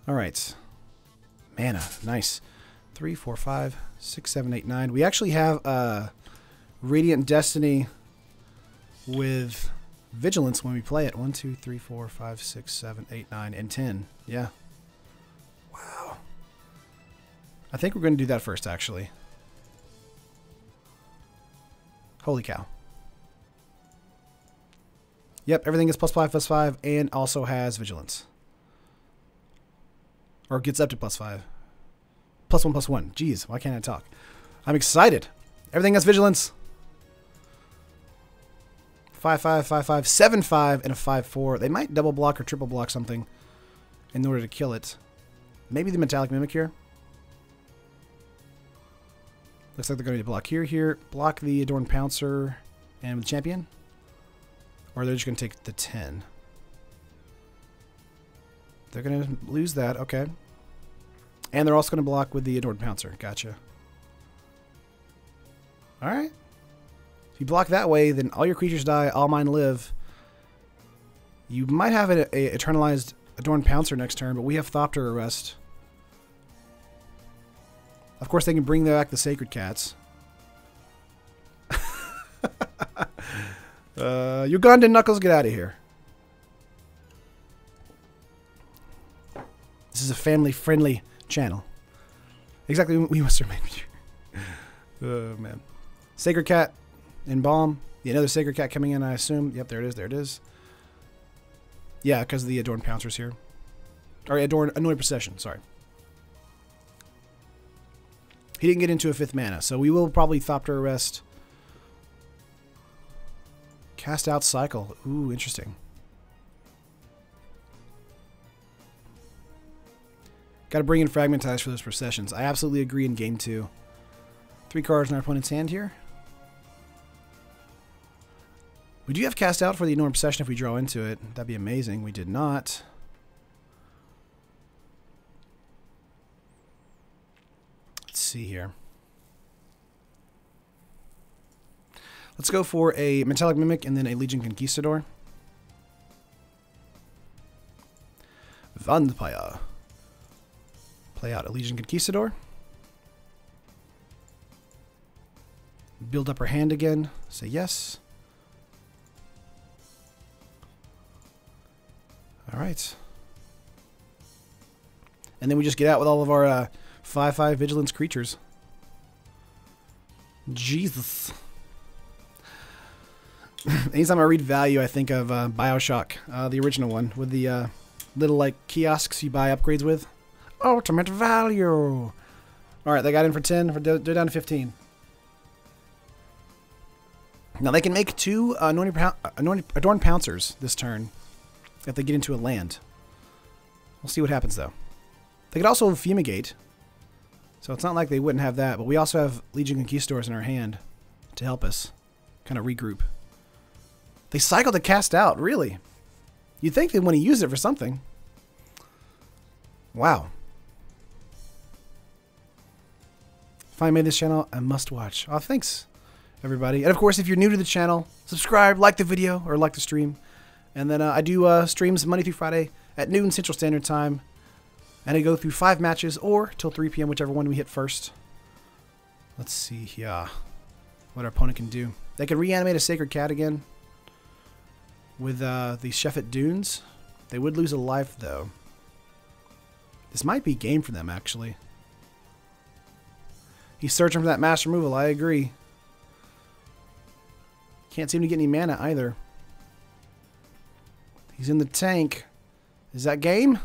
All right. Mana. Nice. 3, 4, 5, 6, 7, 8, 9. We actually have Radiant Destiny with Vigilance when we play it. 1, 2, 3, 4, 5, 6, 7, 8, 9, and 10. Yeah. Wow. I think we're going to do that first, actually. Holy cow. Yep, everything is +5/+5 and also has Vigilance. Or gets up to +5. +1/+1. Jeez, why can't I talk? I'm excited. Everything has Vigilance. 5/5, 5/5, 7/5, and a 5/4. They might double block or triple block something in order to kill it. Maybe the Metallic Mimic here. Looks like they're going to block here, block the Adorned Pouncer and the Champion. Or they're just going to take the 10. They're going to lose that. Okay. And they're also going to block with the Adorned Pouncer. Gotcha. Alright. If you block that way, then all your creatures die, all mine live. You might have an eternalized Adorned Pouncer next turn, but we have Thopter Arrest. Of course, they can bring back the Sacred Cats. Ugandan Knuckles, get out of here. This is a family-friendly channel. Exactly what we must have made. Oh, man. Sacred Cat. Embalm. Yeah, another Sacred Cat coming in, I assume. Yep, there it is. There it is. Yeah, because of the Adorned Pouncers here. Or Annoyed Procession, sorry. He didn't get into a 5th mana, so we will probably Thopter Arrest. Cast Out Cycle. Ooh, interesting. Got to bring in Fragmentize for those processions. I absolutely agree in game 2. 3 cards in our opponent's hand here. We do have Cast Out for the Annoyed Procession if we draw into it. That'd be amazing. We did not. Let's see here. Let's go for a Metallic Mimic and then a Legion Conquistador. Vampire. Play out a Legion Conquistador. Build up our hand again. Say yes. Alright. And then we just get out with all of our 5/5 Vigilance creatures. Jesus. Anytime I read value, I think of Bioshock, the original one, with the little like kiosks you buy upgrades with. Ultimate value. Alright, they got in for 10. They're down to 15. Now they can make 2 Adorned Pouncers this turn if they get into a land. We'll see what happens though. They could also Fumigate. So it's not like they wouldn't have that, but we also have Legion Conquistadors in our hand to help us kind of regroup. They cycled the Cast Out, really. You'd think they'd want to use it for something. Wow. If I made this channel, I must watch. Oh, thanks, everybody. And of course, if you're new to the channel, subscribe, like the video, or like the stream. And then I do streams Monday through Friday at noon Central Standard Time. And I go through 5 matches or till 3 p.m., whichever one we hit first. Let's see here what our opponent can do. They could reanimate a Sacred Cat again with the Sheffet Dunes. They would lose a life, though. This might be game for them, actually. He's searching for that mass removal, I agree. Can't seem to get any mana, either. He's in the tank. Is that game?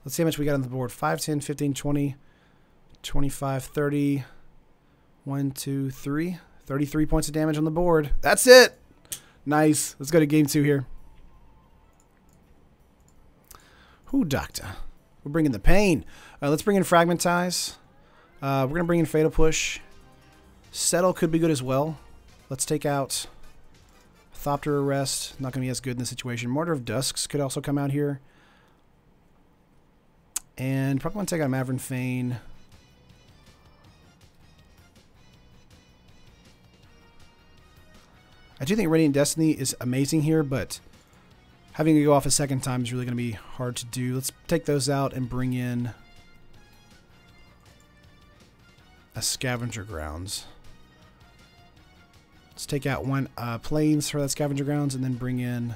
Let's see how much we got on the board. 5, 10, 15, 20, 25, 30. 1, 2, 3. 33 points of damage on the board. That's it! Nice. Let's go to game 2 here. Who, Doctor? We're bringing the pain. Let's bring in Fragmentize. We're going to bring in Fatal Push. Settle could be good as well. Let's take out Thopter Arrest, not going to be as good in this situation. Mortar of Dusks could also come out here. And probably want to take out Maverick Fane. I do think Radiant Destiny is amazing here, but having to go off a second time is really going to be hard to do. Let's take those out and bring in a Scavenger Grounds. Let's take out one Plains for that Scavenger Grounds and then bring in...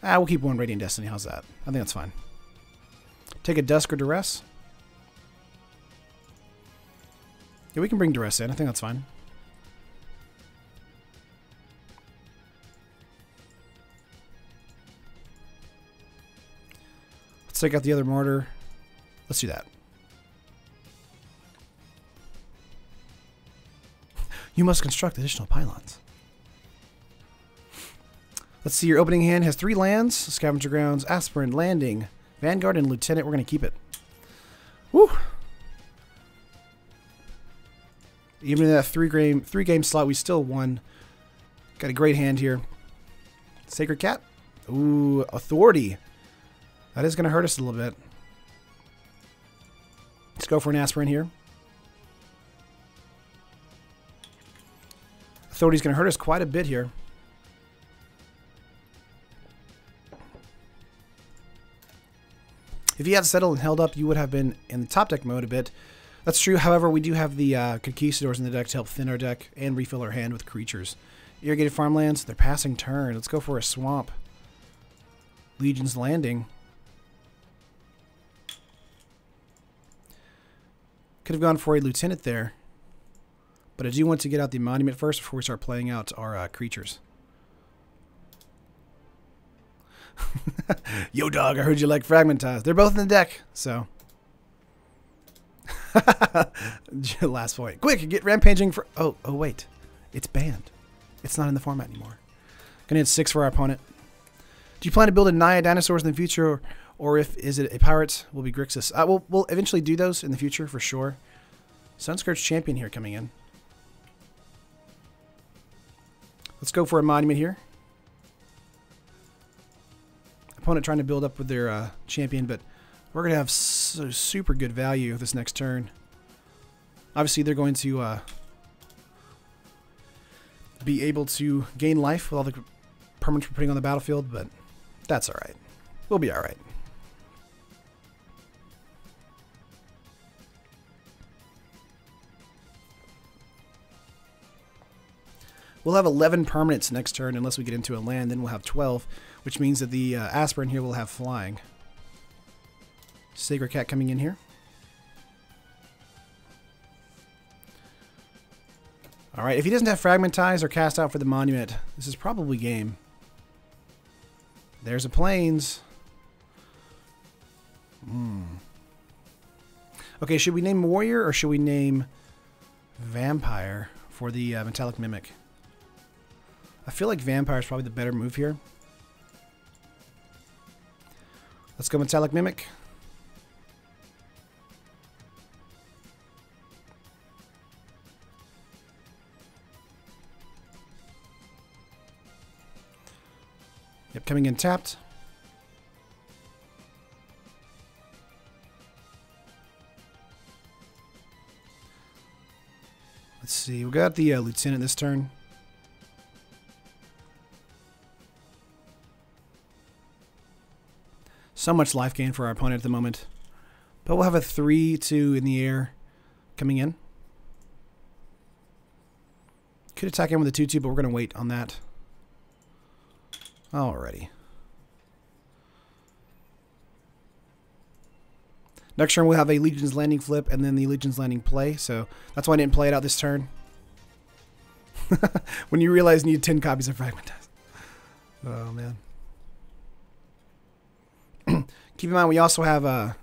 we'll keep one Radiant Destiny. How's that? I think that's fine. Take a Dusk or Duress. Yeah, we can bring Duress in. I think that's fine. Let's take out the other Mortar. Let's do that. You must construct additional pylons. Let's see, your opening hand has 3 lands, Scavenger Grounds, Aspirant, Landing, Vanguard, and Lieutenant. We're going to keep it. Woo! Even in that three game slot, we still won. Got a great hand here. Sacred Cat. Ooh, Authority. That is going to hurt us a little bit. Let's go for an Aspirant here. Authority's going to hurt us quite a bit here. If you had settled and held up, you would have been in the top deck mode a bit. That's true. However, we do have the Conquistadors in the deck to help thin our deck and refill our hand with creatures. Irrigated Farmlands, they're passing turn. Let's go for a Swamp. Legion's Landing. Could have gone for a Lieutenant there. But I do want to get out the Monument first before we start playing out our creatures. Yo, dog, I heard you like Fragmentize. They're both in the deck, so. Last point. Quick, get Rampaging for... Oh, wait. It's banned. It's not in the format anymore. Gonna hit 6 for our opponent. Do you plan to build a Naya Dinosaurs in the future, or is it a Pirate? Will be Grixis. We'll eventually do those in the future, for sure. Sunscourge Champion here coming in. Let's go for a Monument here. Opponent trying to build up with their champion, but we're going to have super good value this next turn. Obviously, they're going to be able to gain life with all the permanents we're putting on the battlefield, but that's alright. We'll be alright. We'll have 11 permanents next turn unless we get into a land. Then we'll have 12, which means that the Aspirant here will have flying. Sacred Cat coming in here. Alright, if he doesn't have Fragmentize or Cast Out for the Monument, this is probably game. There's a Plains. Okay, should we name Warrior or should we name Vampire for the Metallic Mimic? I feel like Vampire is probably the better move here. Let's go Metallic Mimic. Yep, coming in tapped. Let's see, we got the Lieutenant this turn. So much life gain for our opponent at the moment. But we'll have a 3-2 in the air coming in. Could attack him with a 2-2, but we're going to wait on that. Alrighty. Next turn we'll have a Legion's Landing flip and then the Legion's Landing play. So that's why I didn't play it out this turn. When you realize you need 10 copies of Fragmentize. Oh, man. Keep in mind we also have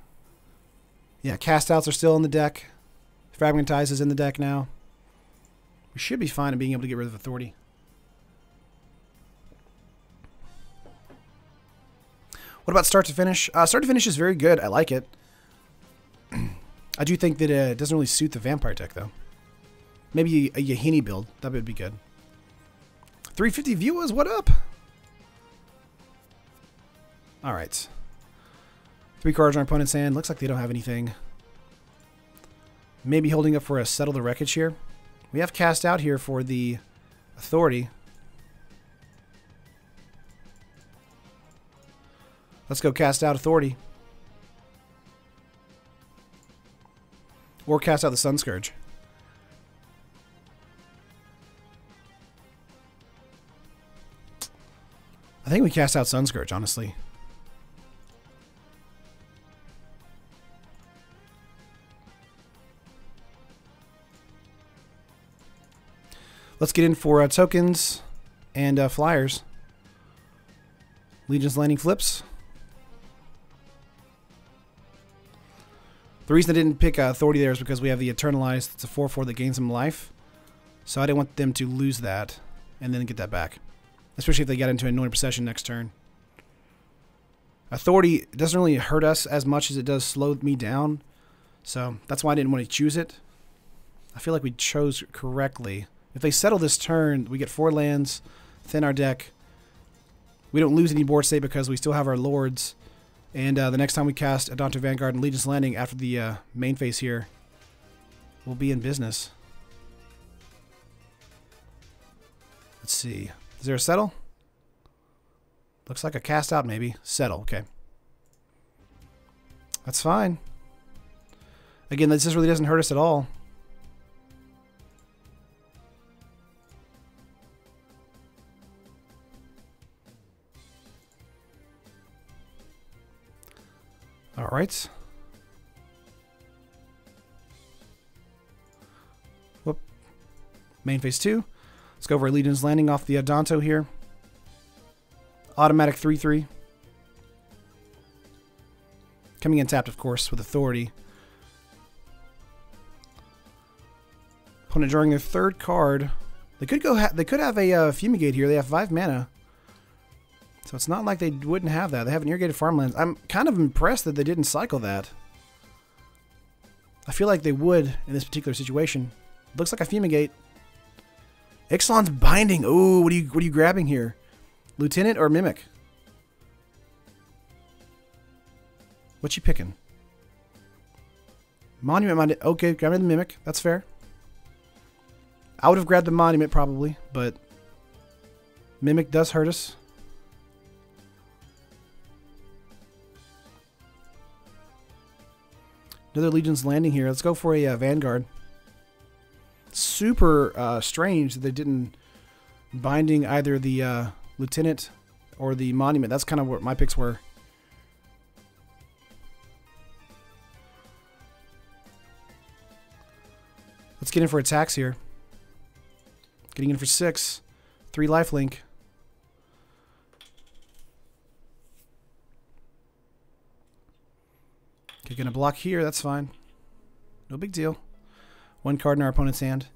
Cast Outs are still in the deck. Fragmentize is in the deck now. We should be fine in being able to get rid of Authority. What about Start to Finish? Start to Finish is very good. I like it. I do think that it doesn't really suit the Vampire deck, though. Maybe a Yahini build. That would be good. 350 viewers, what up? Alright. 3 cards on our opponent's hand. Looks like they don't have anything. Maybe holding up for a Settle the Wreckage here. We have Cast Out here for the Authority. Let's go Cast Out Authority. Or Cast Out the Sun Scourge. I think we Cast Out Sun Scourge, honestly. Let's get in for tokens and flyers. Legion's Landing flips. The reason I didn't pick Authority there is because we have the Eternalized. It's a 4/4 that gains them life. So I didn't want them to lose that and then get that back. Especially if they got into Anointed Procession next turn. Authority doesn't really hurt us as much as it does slow me down. So that's why I didn't want to choose it. I feel like we chose correctly. If they settle this turn, we get 4 lands, thin our deck. We don't lose any board state because we still have our Lords. And the next time we cast Adonto Vanguard and Legion's Landing after the main phase here, we'll be in business. Let's see. Is there a settle? Looks like a cast out maybe. Settle, okay. That's fine. Again, this really doesn't hurt us at all. Alright. Whoop. Main phase 2. Let's go over Legion's Landing off the Adonto here. Automatic 3/3. Coming in tapped, of course, with Authority. Opponent drawing their 3rd card. They could go. They could have a Fumigate here. They have 5 mana. So it's not like they wouldn't have that. They have an Irrigated Farmlands. I'm kind of impressed that they didn't cycle that. I feel like they would in this particular situation. Looks like a Fumigate. Ixalan's Binding. Ooh, what are you grabbing here? Lieutenant or Mimic? What you picking? Monument. Okay, grabbing the Mimic. That's fair. I would have grabbed the Monument probably, but Mimic does hurt us. Another Legion's Landing here. Let's go for a Vanguard. Super strange that they didn't Binding either the Lieutenant or the Monument. That's kind of what my picks were. Let's get in for attacks here. Getting in for 6. 3 lifelink. Okay, gonna block here, that's fine. No big deal. 1 card in our opponent's hand.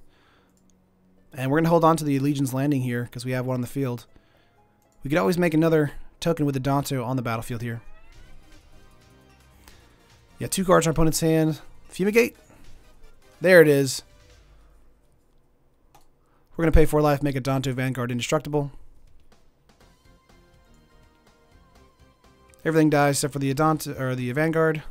And we're gonna hold on to the Legion's Landing here, because we have one on the field. We could always make another token with the Adonto on the battlefield here. Yeah, 2 cards in our opponent's hand. Fumigate. There it is. We're going to pay 4 life, make Adonto Vanguard indestructible. Everything dies except for the Adonto or the Vanguard.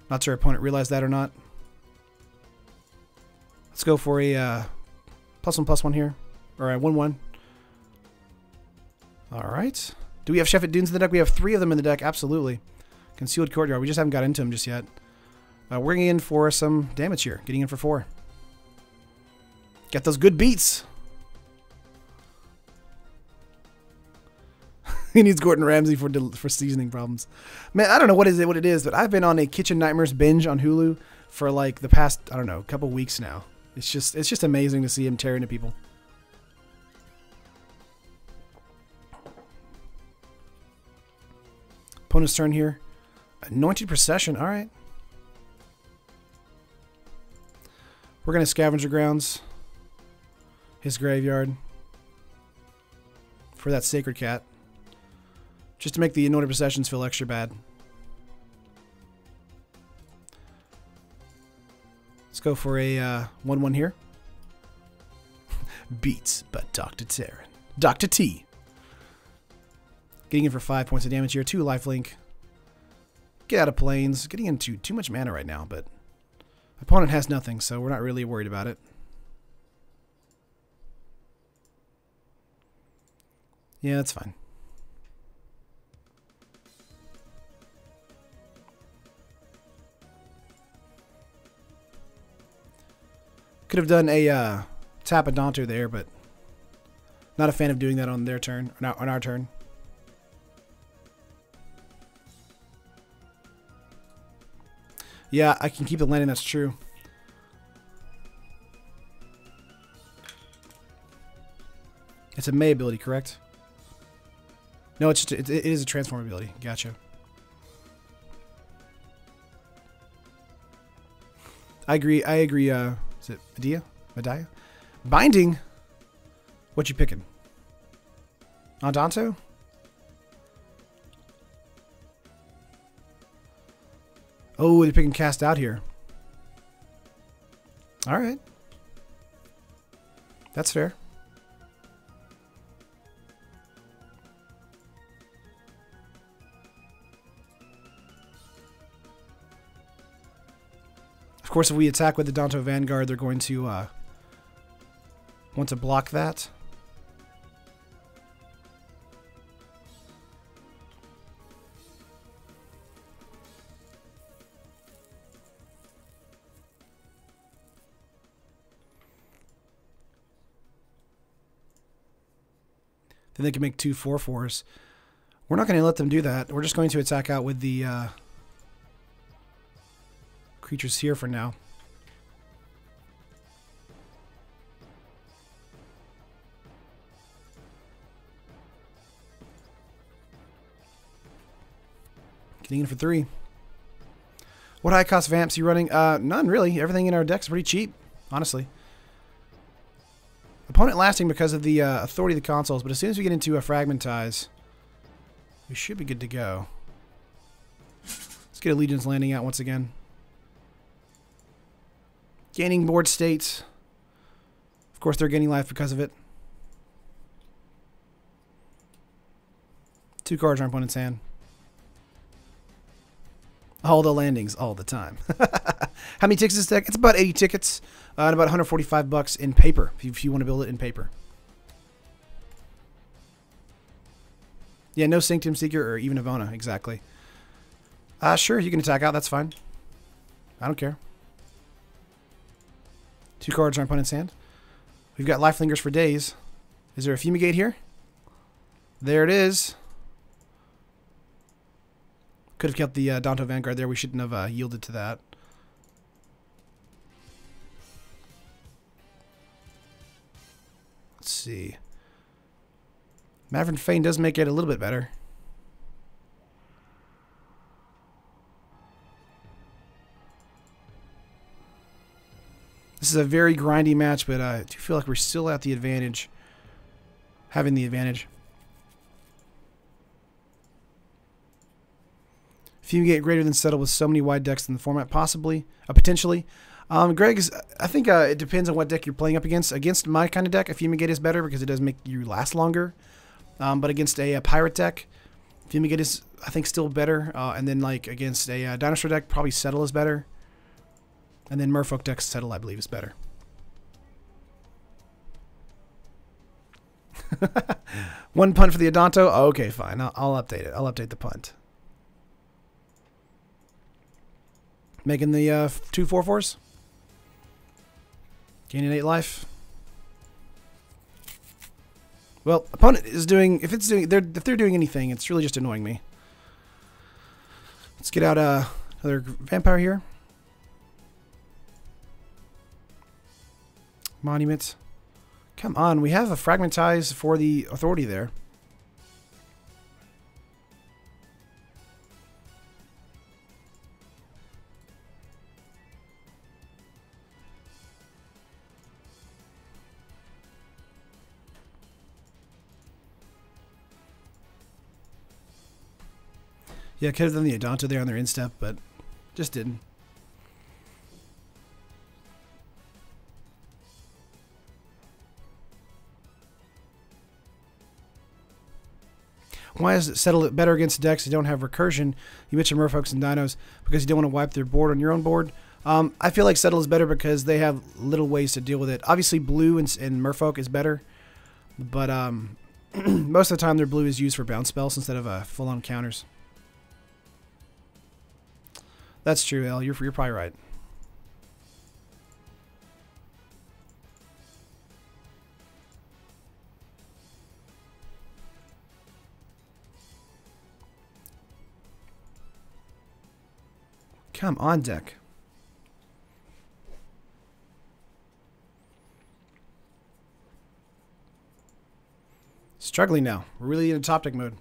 Not sure opponent realized that or not. Let's go for a +1/+1 here. Or a 1/1. Alright. Do we have Shepherd Dunes in the deck? We have 3 of them in the deck, absolutely. Concealed Courtyard. We just haven't got into them just yet. We're getting in for some damage here. Getting in for 4. Get those good beats. He needs Gordon Ramsay for seasoning problems. Man, I don't know what it is, but I've been on a Kitchen Nightmares binge on Hulu for like the past, I don't know, couple weeks now. It's just amazing to see him tear into people. Opponent's turn here. Anointed Procession. All right. We're going to Scavenger Grounds his graveyard for that Sacred Cat. Just to make the Anointed Processions feel extra bad. Let's go for a 1/1 here. Beats by Dr. Terran. Dr. T. Getting in for 5 points of damage here. 2 lifelink. Get out of planes. Getting into too much mana right now, but opponent has nothing, so we're not really worried about it. Yeah, that's fine. Could have done a tap a Danto there, but not a fan of doing that on their turn, or on our turn. Yeah, I can keep the landing, that's true. It's a May ability, correct? No, it's just, it is a transform ability. Gotcha. I agree. Is it Medea? Binding? What you picking? Danto? Oh, they're picking cast out here. Alright. That's fair. Of course, if we attack with the Danto Vanguard, they're going to want to block that. Then they can make 2 4/4s. We're not going to let them do that. We're just going to attack out with the creatures here for now. Getting in for 3. What high cost vamps are you running? None really. Everything in our deck's pretty cheap, honestly. Opponent lasting because of the authority of the consoles, but as soon as we get into a fragmentize, we should be good to go. Let's get Allegiance landing out once again. Gaining board states. Of course, they're gaining life because of it. 2 cards in our opponent's hand. All the landings, all the time. How many tickets is this deck? It's about 80 tickets and about $145 in paper, if you want to build it in paper. Yeah, no Sanctum Seeker or even Ivona, exactly. Sure, you can attack out, that's fine. I don't care. 2 cards in our opponent's hand. We've got Lifelingers for days. Is there a Fumigate here? There it is. Could have kept the Danto Vanguard there. We shouldn't have yielded to that. Let's see. Maverick Fane does make it a little bit better. This is a very grindy match, but I do feel like we're still at the advantage. Having the advantage. Fumigate greater than Settle with so many wide decks in the format, possibly, potentially. Greg, I think it depends on what deck you're playing up against. Against my kind of deck, a Fumigate is better because it does make you last longer. But against a pirate deck, Fumigate is, I think, still better. And then like against a dinosaur deck, probably Settle is better. And then Merfolk deck, Settle, I believe, is better. One punt for the Adanto? Oh, okay, fine. I'll update it. I'll update the punt. Making the 2 4/4s. Gaining 8 life. Well, opponent is doing if they're doing anything, it's really just annoying me. Let's get out another vampire here. Monument. Come on, we have a fragmentize for the authority there. Yeah, could have done the Adanto there on their instep, but just didn't. Why is it Settle it better against decks that don't have recursion? You mentioned Merfolks and Dinos because you don't want to wipe their board on your own board. I feel like Settle is better because they have little ways to deal with it. Obviously, blue and Merfolk is better, but most of the time their blue is used for bounce spells instead of full-on counters. That's true, El. You're probably right. Come on, deck. Struggling now. We're really in a top deck mode.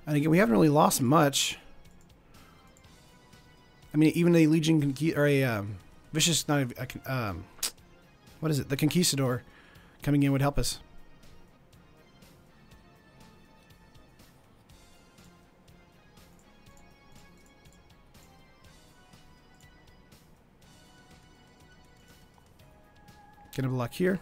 And again, we haven't really lost much. I mean, even a Legion or a Vicious, not a, what is it? The Conquistador coming in would help us. Get a block here.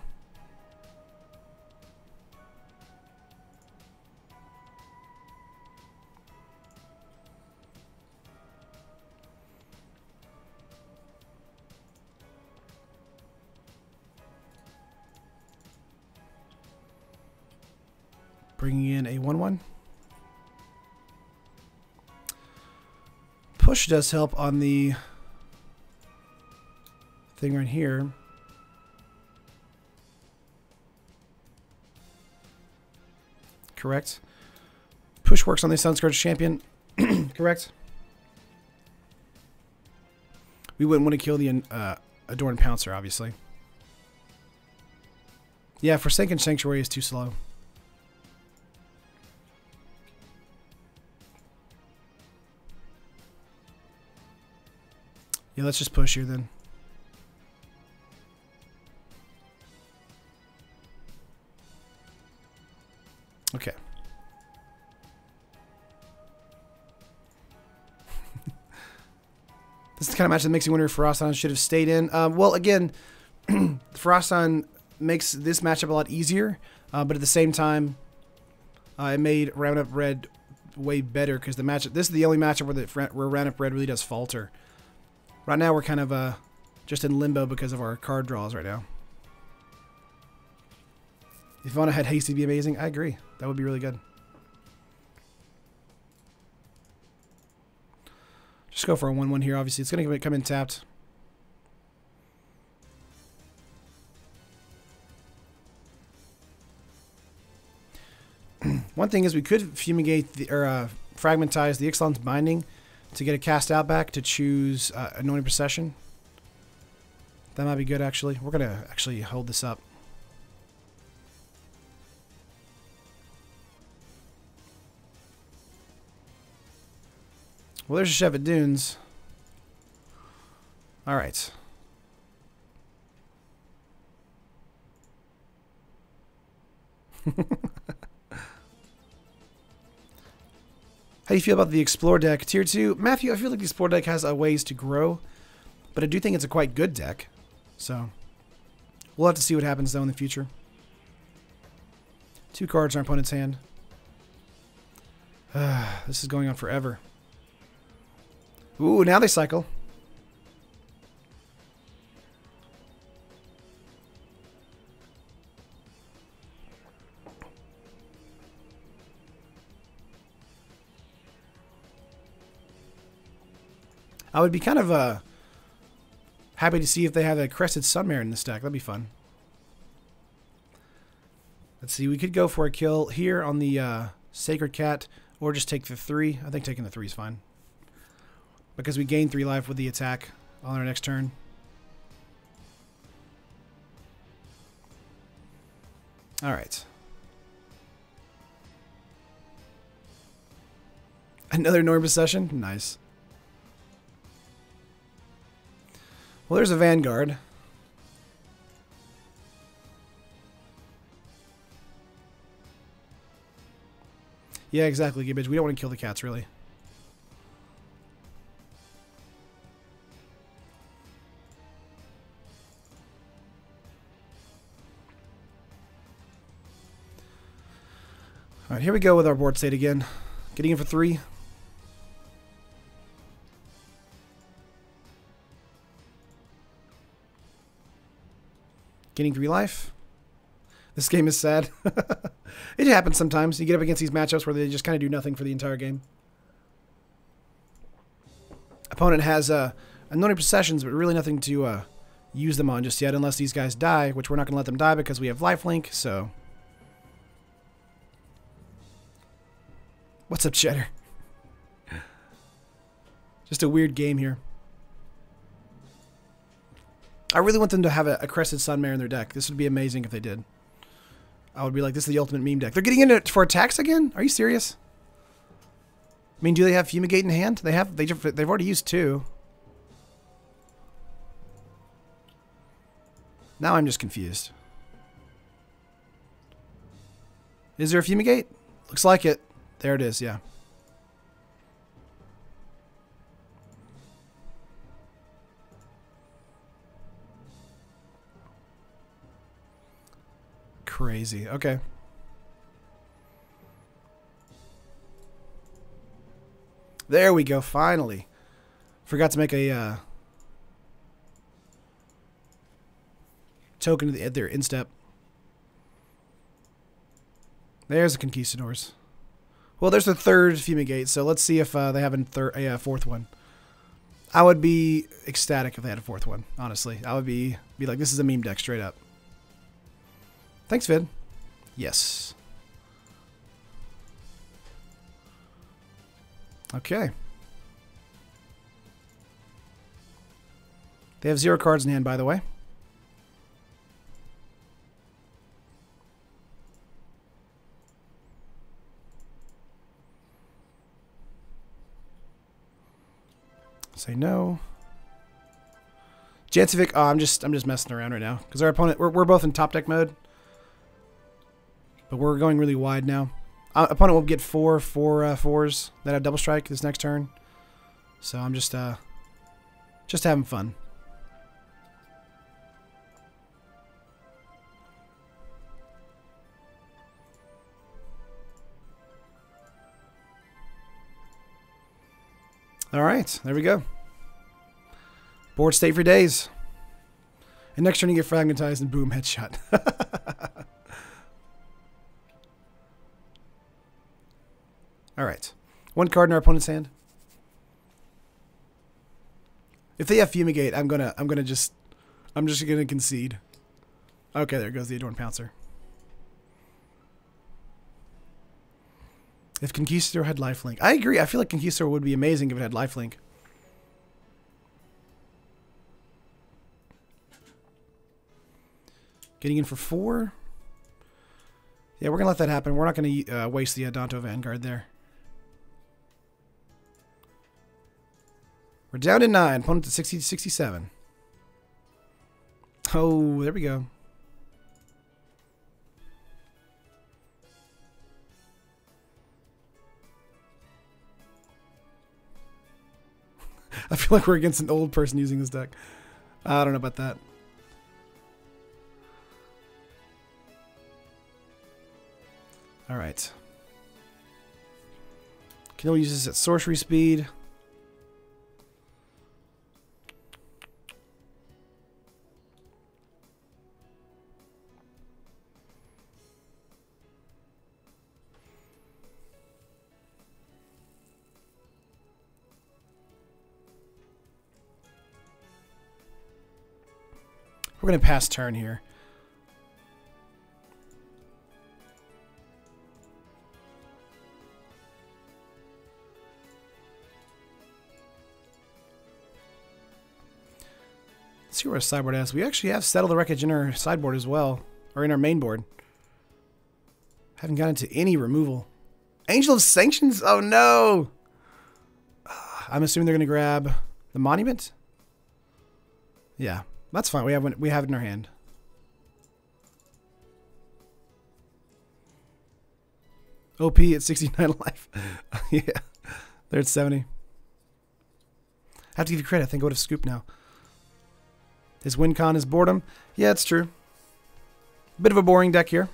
Bringing in a 1/1. Push does help on the thing right here. Correct. Push works on the Sunscourge Champion. Correct. We wouldn't want to kill the Adorn Pouncer, obviously. Yeah, Forsaken Sanctuary is too slow. Yeah, let's just push here then. Okay. This is the kind of match that makes you wonder if Froston should have stayed in. Well, again, Froston makes this matchup a lot easier, but at the same time, it made Roundup Red way better because the matchup. This is the only matchup where Roundup Red really does falter. Right now, we're kind of just in limbo because of our card draws right now. If Ivana had haste, it'd be amazing. I agree. That would be really good. Just go for a 1/1 here, obviously. It's going to come in tapped. One thing is we could fumigate or fragmentize the Ixalan's Binding to get a cast out back to choose Anointing Procession. That might be good, actually. We're going to actually hold this up. Well, there's a Shevet Dunes. All right. How do you feel about the Explore deck? Tier 2? Matthew, I feel like the Explore deck has a ways to grow, but I do think it's a quite good deck. So, we'll have to see what happens, though, in the future. 2 cards in our opponent's hand. This is going on forever. Ooh, now they cycle. I would be kind of happy to see if they have a Crested Sunmare in this deck. That'd be fun. Let's see. We could go for a kill here on the Sacred Cat, or just take the 3. I think taking the 3 is fine, because we gain 3 life with the attack on our next turn. All right. Another Norn Possession? Nice. Well, there's a Vanguard. Yeah, exactly, Gibbage. We don't want to kill the cats, really. Alright, here we go with our board state again. Getting in for 3. Getting 3 life. This game is sad. It happens sometimes. You get up against these matchups where they just kind of do nothing for the entire game. Opponent has anointing processions, but really nothing to use them on just yet, unless these guys die, which we're not going to let them die because we have lifelink, so... What's up, Cheddar? Just a weird game here. I really want them to have a Crested Sunmare in their deck. This would be amazing if they did. I would be like, this is the ultimate meme deck. They're getting into it for attacks again? Are you serious? I mean, do they have Fumigate in hand? They've already used 2. Now I'm just confused. Is there a Fumigate? Looks like it. There it is, yeah. Crazy. Okay. There we go, finally. Forgot to make a token at their instep. There's the Conquistadors. Well, there's the 3rd Fumigate, so let's see if they have a 4th one. I would be ecstatic if they had a 4th one, honestly. I would be like, this is a meme deck, straight up. Thanks, Vid. Yes. Okay. They have 0 cards in hand, by the way. Say no. Jancevic, oh, I'm just messing around right now because our opponent, we're both in top deck mode, but we're going really wide now. Opponent will get 4 4s that have double strike this next turn, so I'm just having fun. All right, there we go. Board state for days. And next turn you get fragmentized and boom, headshot. All right. 1 card in our opponent's hand. If they have Fumigate, I'm just gonna concede. Okay, there goes the Adorned Pouncer. If Conquistador had lifelink. I agree. I feel like Conquistador would be amazing if it had lifelink. Getting in for 4. Yeah, we're going to let that happen. We're not going to waste the Danto Vanguard there. We're down to 9. Opponent to 60 to 67. Oh, there we go. I feel like we're against an old person using this deck. I don't know about that. All right. Can only use this at sorcery speed. We're going to pass turn here. Let's see where our sideboard has. We actually have Settle the Wreckage in our sideboard as well, or in our main board. Haven't gotten to any removal. Angel of Sanctions? Oh no! I'm assuming they're going to grab the Monument? Yeah. That's fine. We have it in our hand. OP at 69 life. Yeah. They're at 70. I have to give you credit. I think I would have scooped now. His win con is boredom. Yeah, it's true. Bit of a boring deck here.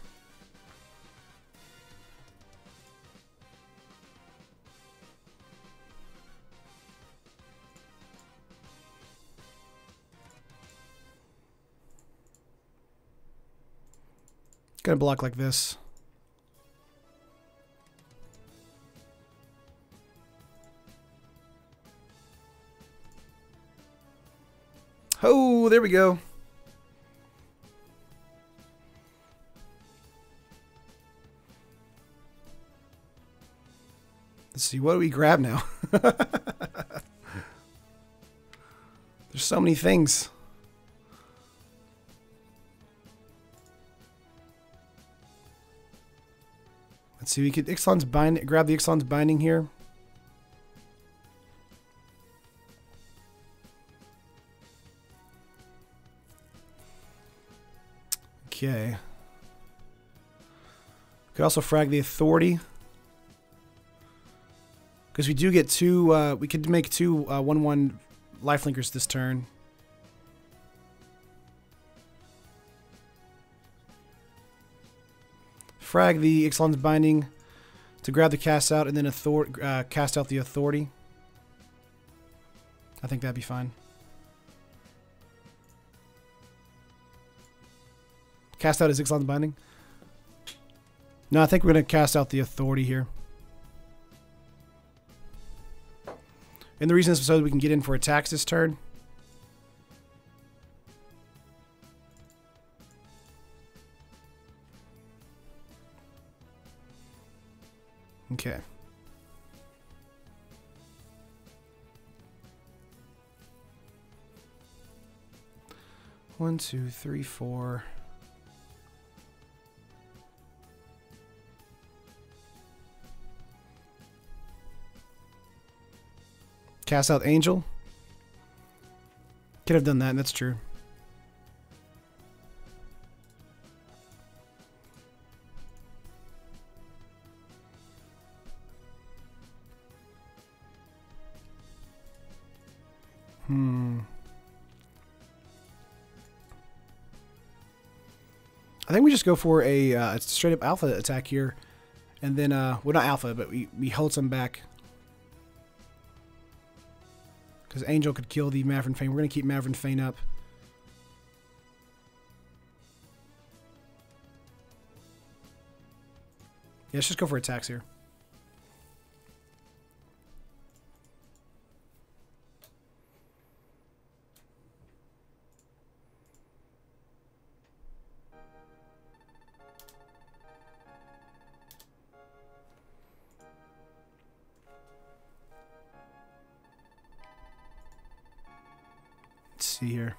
Gonna block like this. Oh, there we go. Let's see, what do we grab now? There's so many things. Let's see, we could Ixalan's bind, grab the Ixalan's binding here. Okay. Could also frag the Authority. Because we do get two, we could make two 1/1 lifelinkers this turn. Frag the Ixalan's binding to grab the cast out and then cast out the Authority. I think that'd be fine. Cast out his Ixalan's binding. No, I think we're going to cast out the Authority here. And the reason is so that we can get in for attacks this turn. Okay. One, two, three, four. Cast out Angel. Could have done that, that's true. I think we just go for a straight up alpha attack here. And then, well, not alpha, but we hold some back. Because Angel could kill the Maverick Fane. We're going to keep Maverick Fane up. Yeah, let's just go for attacks here. See here.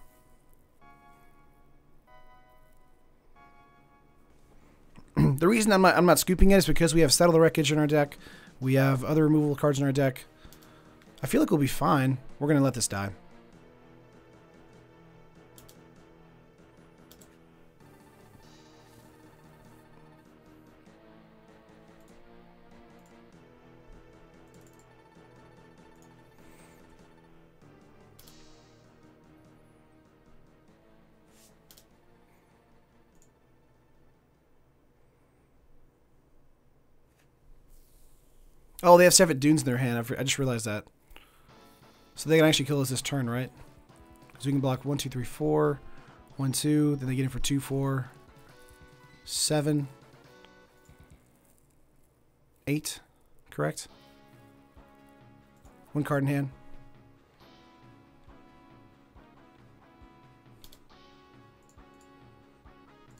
The reason I'm not scooping it is because we have Settle the Wreckage in our deck. We have other removable cards in our deck. I feel like we'll be fine. We're gonna let this die. Oh, they have 7 Dunes in their hand. I just realized that. So they can actually kill us this turn, right? Because we can block 1, 2, 3, 4. 1, 2. Then they get in for 2, 4. 7. 8. Correct? 1 card in hand.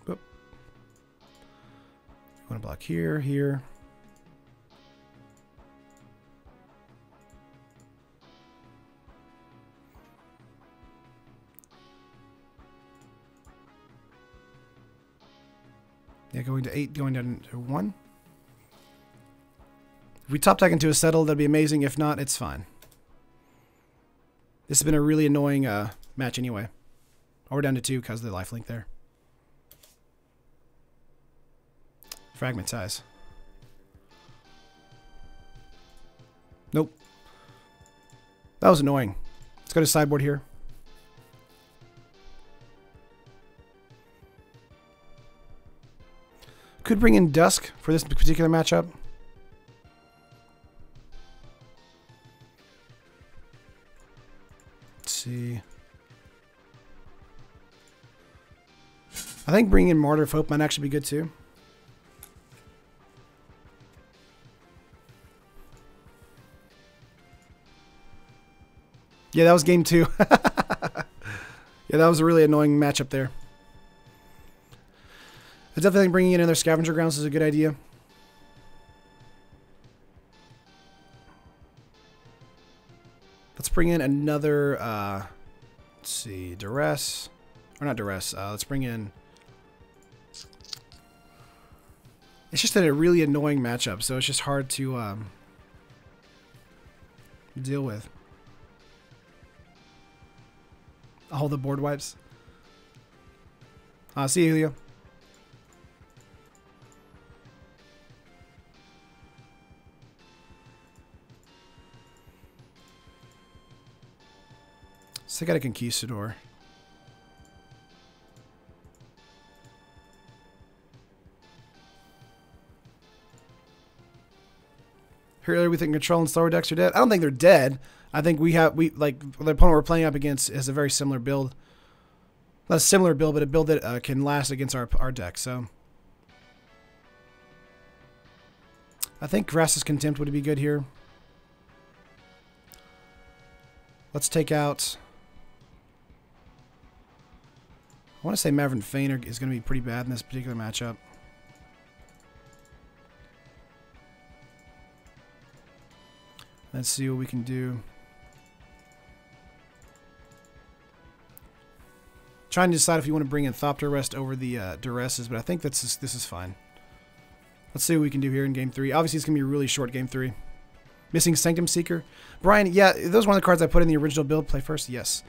Oop. You want to block here, here. Yeah, going to 8, going down to 1. If we top deck into a Settle, that'd be amazing. If not, it's fine. This has been a really annoying match anyway. Oh, we're down to 2 because of the lifelink there. Fragmentize. Nope. That was annoying. Let's go to sideboard here. Could bring in Dusk for this particular matchup. Let's see. I think bringing in Martyr of Hope might actually be good too. Yeah, that was game 2. Yeah, that was a really annoying matchup there. I definitely think bringing in another Scavenger Grounds is a good idea. Let's bring in another, let's see, Duress. Or not Duress. Let's bring in... It's just a really annoying matchup, so it's just hard to deal with. All the board wipes. See you, Julio. So I got a Conquistador. Earlier we think Control and Star decks are dead. I don't think they're dead. I think the opponent we're playing up against is a very similar build. Not a similar build, but a build that can last against our deck. So I think Vraska's Contempt would be good here. Let's take out... I want to say Maverick Feigner is going to be pretty bad in this particular matchup. Let's see what we can do. Trying to decide if you want to bring in Thopter Rest over the Duresses, but I think this is fine. Let's see what we can do here in Game 3. Obviously, it's going to be a really short Game 3. Missing Sanctum Seeker. Brian, yeah, those were one of the cards I put in the original build. Play first, yes.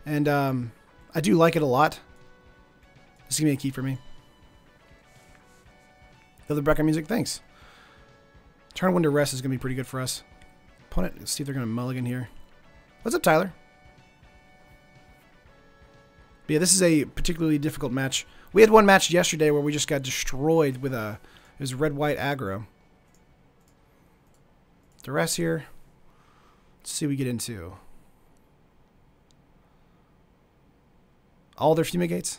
And I do like it a lot. This is going to be a key for me. Love the background music. Thanks. Turn 1 to Rest is going to be pretty good for us. Opponent, let's see if they're going to mulligan here. What's up, Tyler? But yeah, this is a particularly difficult match. We had one match yesterday where we just got destroyed with it was red-white aggro. The rest here, let's see what we get into. All their Fumigates.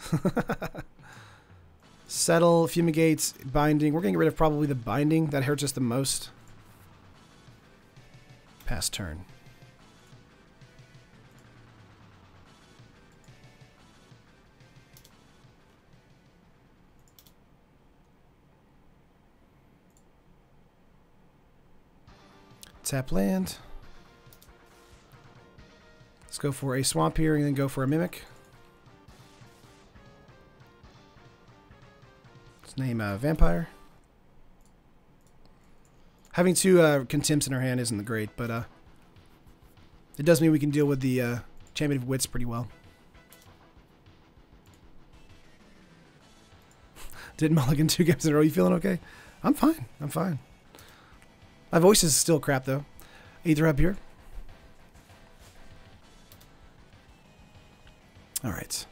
Settle, Fumigates, Binding. We're going to get rid of probably the Binding. That hurts us the most. Pass turn. Tap land. Let's go for a Swamp here and then go for a Mimic. Let's name Vampire. Having 2 Contempts in our hand isn't great, but it does mean we can deal with the Champion of Wits pretty well. Didn't mulligan 2 games in a row. You feeling okay? I'm fine. I'm fine. My voice is still crap, though. Aether up here. All right.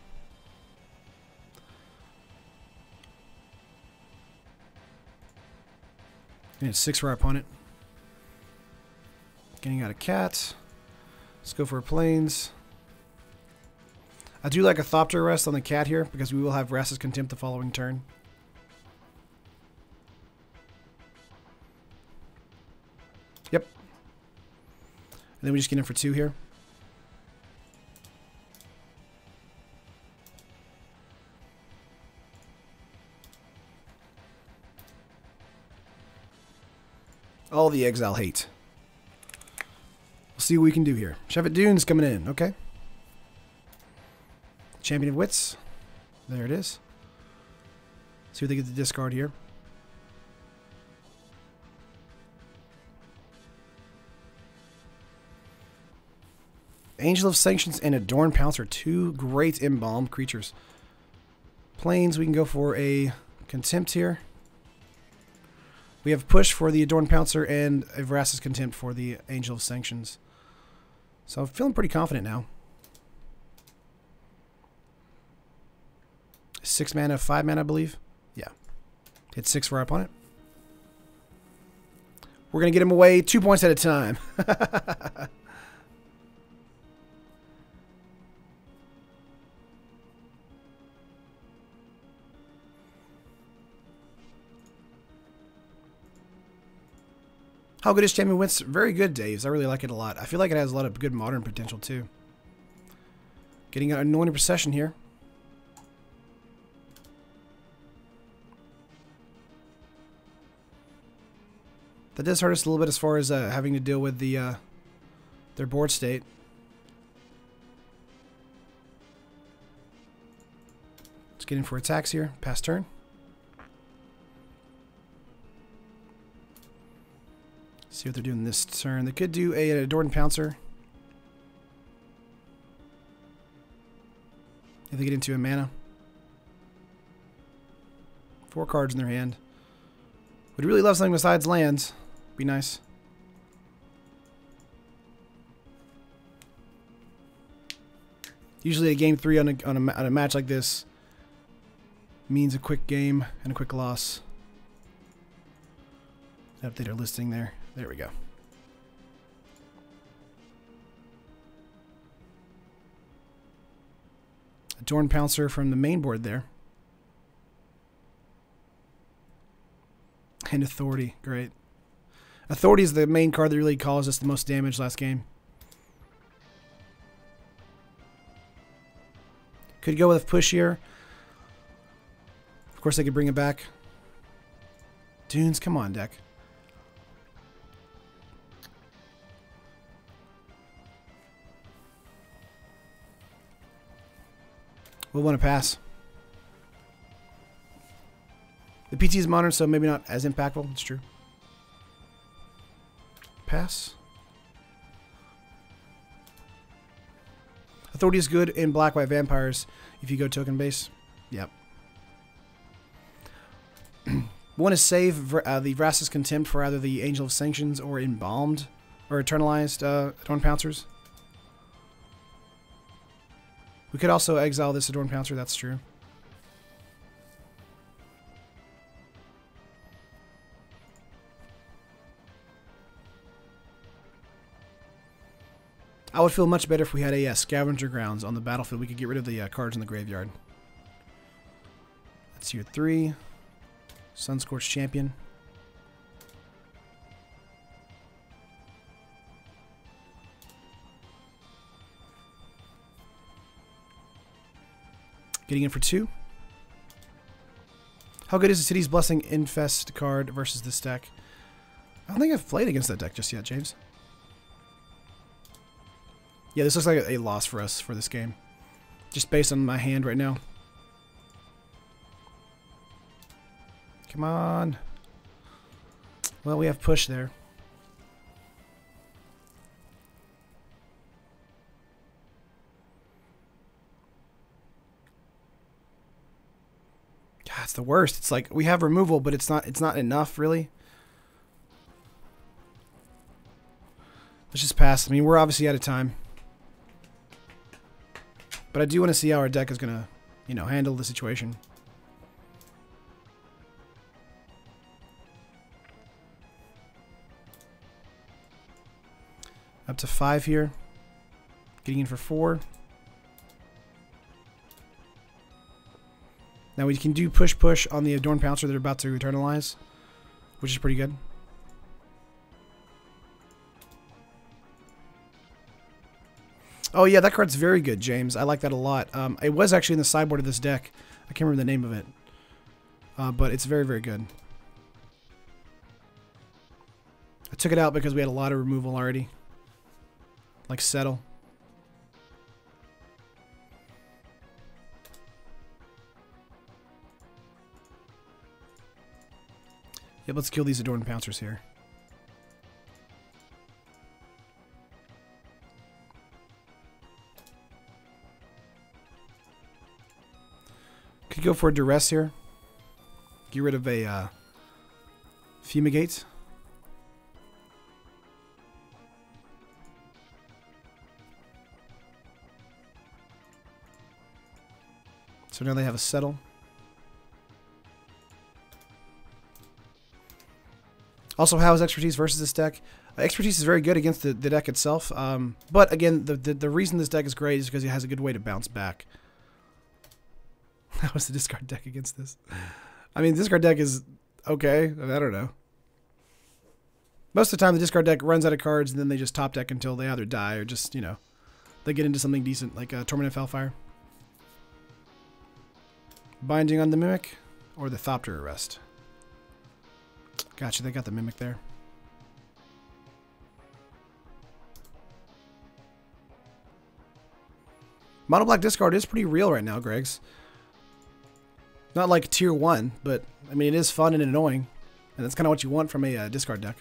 And it's 6 for our opponent. Getting out a cat. Let's go for Plains. I do like a Thopter Rest on the cat here because we will have Vraska's Contempt the following turn. Yep. And then we just get in for 2 here. All the exile hate. We'll see what we can do here. Shevet Dune's coming in. Okay. Champion of Wits. There it is. See what they get to discard here. Angel of Sanctions and Adorned Pounce are 2 great embalmed creatures. Plains, we can go for a Contempt here. We have Push for the Adorned Pouncer and a Vraska's Contempt for the Angel of Sanctions. So I'm feeling pretty confident now. 6 mana, 5 mana, I believe. Yeah. Hit 6 for our opponent. We're going to get him away 2 points at a time. How good is Champion Wits? Very good, Daves. I really like it a lot. I feel like it has a lot of good modern potential, too. Getting an Anointed Procession here. That does hurt us a little bit as far as having to deal with the their board state. Let's get in for attacks here. Pass turn. See what they're doing this turn. They could do an Adorned Pouncer. If they get into a mana. 4 cards in their hand. Would really love something besides lands. Be nice. Usually a game 3 on a match like this means a quick game and a quick loss. Update our listing there. There we go. Adorned Pouncer from the main board there. And Authority. Great. Authority is the main card that really caused us the most damage last game. Could go with Push here. Of course, they could bring it back. Dunes, come on, deck. We'll want to pass. The PT is modern, so maybe not as impactful. It's true. Pass. Authority is good in black-white vampires if you go token base. Yep. Want to save the Vraska's Contempt for either the Angel of Sanctions or Embalmed or Eternalized Adorned Pouncers. We could also exile this Adorned Pouncer, that's true. I would feel much better if we had a Scavenger Grounds on the battlefield. We could get rid of the cards in the graveyard. That's your 3. Sunscorched Champion. Getting in for 2. How good is the City's Blessing Infest card versus this deck? I don't think I've played against that deck just yet, James. Yeah, this looks like a loss for us for this game. Just based on my hand right now. Come on. Well, we have Push there. God, it's the worst. It's like we have removal, but it's not enough, really. Let's just pass. I mean, we're obviously out of time. But I do want to see how our deck is going to, you know, handle the situation. Up to 5 here. Getting in for 4. Now we can do push on the Adorned Pouncer that are about to Eternalize, which is pretty good. Oh yeah, that card's very good, James. I like that a lot. It was actually in the sideboard of this deck. I can't remember the name of it. But it's very, very good. I took it out because we had a lot of removal already. Like Settle. Yep, let's kill these Adorned Pouncers here. Could go for a Duress here. Get rid of a Fumigate. So now they have a Settle. Also, how is Expertise versus this deck? Expertise is very good against the deck itself. But again, the reason this deck is great is because it has a good way to bounce back. How is the discard deck against this? I mean, discard deck is okay. I don't know. Most of the time, the discard deck runs out of cards, and then they just top deck until they either die or just, you know, they get into something decent, like Torment of Hellfire. Binding on the Mimic, or the Thopter Arrest. Gotcha, they got the Mimic there. Mono black discard is pretty real right now, Greg's. Not like tier 1, but I mean, it is fun and annoying. And that's kind of what you want from a discard deck.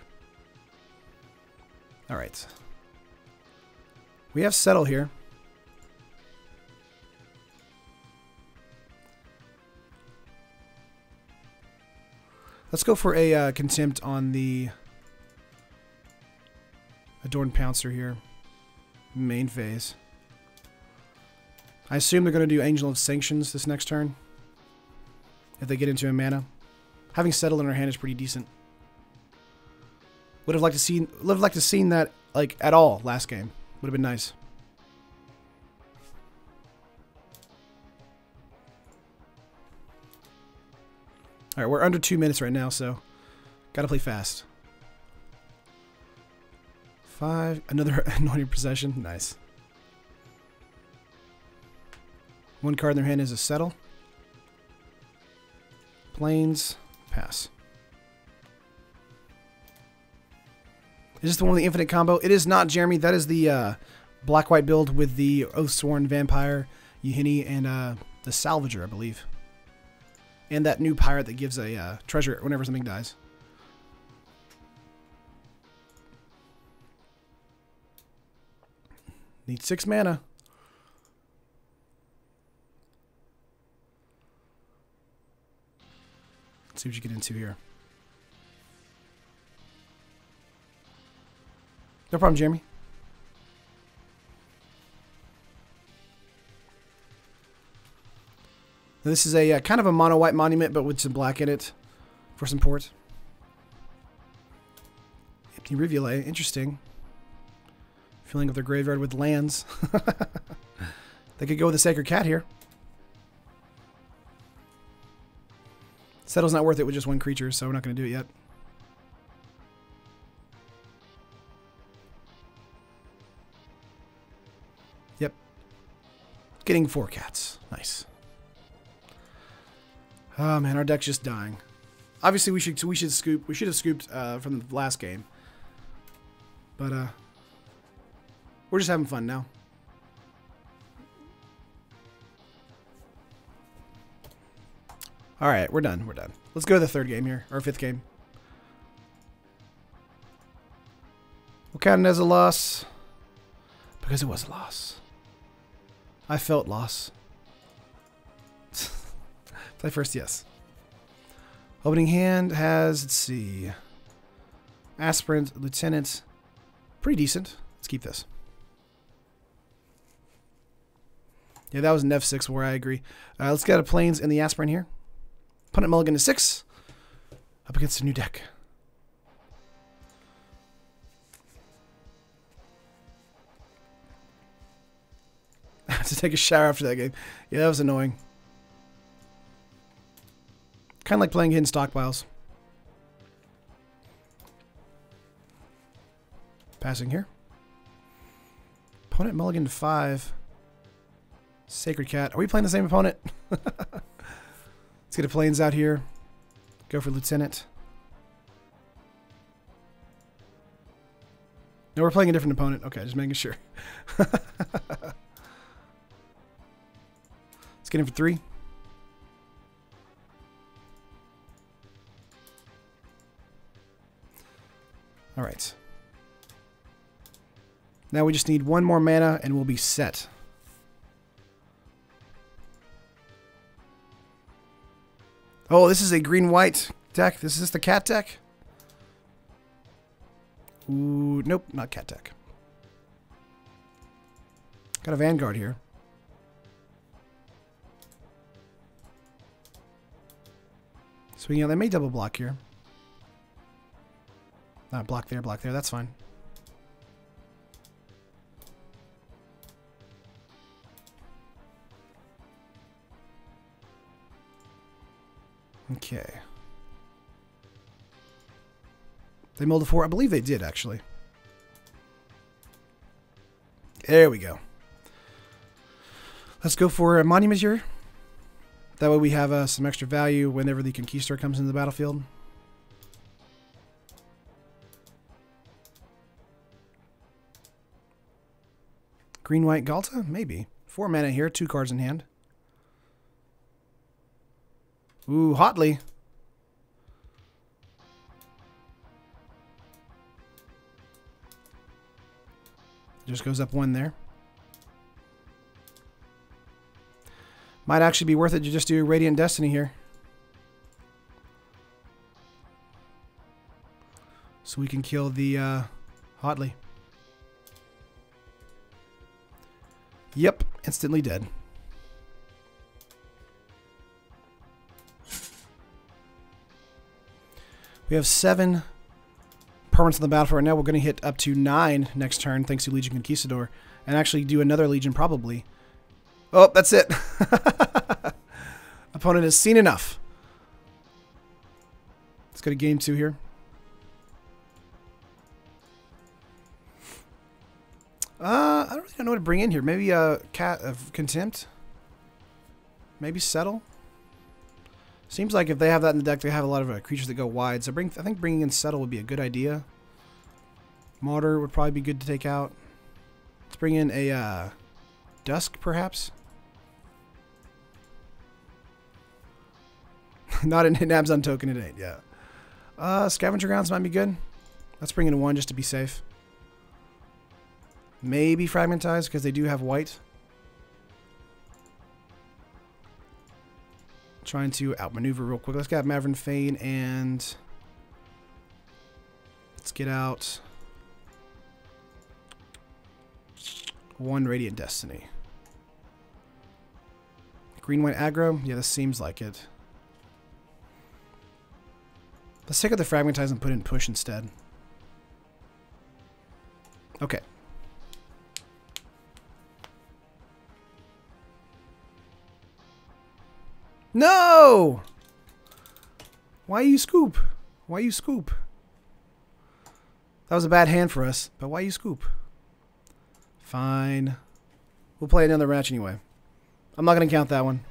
Alright. We have Settle here. Let's go for a Contempt on the Adorned Pouncer here. Main phase. I assume they're going to do Angel of Sanctions this next turn. If they get into a mana. Having Settle in our hand is pretty decent. Would have liked to seen that like at all last game. Would have been nice. Alright, we're under 2 minutes right now, so gotta play fast. 5, another Anointing Procession. Nice. One card in their hand is a Settle. Plains, pass. Is this the one with the infinite combo? It is not, Jeremy. That is the black-white build with the Oathsworn Vampire, Yehini, and the Salvager, I believe. And that new pirate that gives a treasure whenever something dies. Need 6 mana. Let's see what you get into here. No problem, Jeremy. Now, this is a kind of a mono-white monument, but with some black in it for some port. Empty Rivulet, interesting. Filling up their graveyard with lands. They could go with a Sacred Cat here. Settle's not worth it with just one creature, so we're not going to do it yet. Yep. Getting 4 cats. Nice. Oh man, our deck's just dying. Obviously, we should have scooped from the last game, but we're just having fun now. All right, we're done. We're done. Let's go to the 3rd game here, or 5th game. We'll count it as a loss because it was a loss. I felt loss. Play first, yes. Opening hand has, let's see, Aspirant, Lieutenant. Pretty decent. Let's keep this. Yeah, that was an F6 where I agree. Let's get a Plains and the Aspirant here. Opponent mulligan to 6. Up against a new deck. I have to take a shower after that game. Yeah, that was annoying. Kind of like playing hidden stockpiles. Passing here. Opponent mulligan to 5. Sacred Cat. Are we playing the same opponent? Let's get a Plains out here. Go for Lieutenant. No, we're playing a different opponent. Okay, just making sure. Let's get him for 3. All right. Now we just need 1 more mana and we'll be set. Oh, this is a green-white deck. This is the cat deck? Ooh, nope, not cat deck. Got a Vanguard here. Swinging out. They may double block here. Not block there, that's fine. Okay. They milled a 4. I believe they did, actually. There we go. Let's go for a Monument here. That way we have some extra value whenever the Conquistador comes into the battlefield. Green-white Galta? Maybe. 4 mana here, 2 cards in hand. Ooh, Hotly. Just goes up 1 there. Might actually be worth it to just do Radiant Destiny here. So we can kill the Hotly. Yep, instantly dead. We have 7 permanents on the battlefield right now. We're going to hit up to 9 next turn thanks to Legion Conquistador. And actually do another Legion probably. Oh, that's it. Opponent has seen enough. Let's go to game 2 here. I don't really know what to bring in here. Maybe a Cat of Contempt. Maybe Settle. Seems like if they have that in the deck, they have a lot of creatures that go wide. So I think bringing in Settle would be a good idea. Martyr would probably be good to take out. Let's bring in a Dusk, perhaps. Not an Nabs on token, it ain't, yeah. Scavenger Grounds might be good. Let's bring in 1 just to be safe. Maybe Fragmentize, because they do have white. Trying to outmaneuver real quick. Let's get Maverick Fane and let's get out 1 Radiant Destiny. Green-white aggro? Yeah, this seems like it. Let's take out the Fragmentize and put in Push instead. Okay. No! Why you scoop? Why you scoop? That was a bad hand for us, but why you scoop? Fine. We'll play another match anyway. I'm not going to count that one.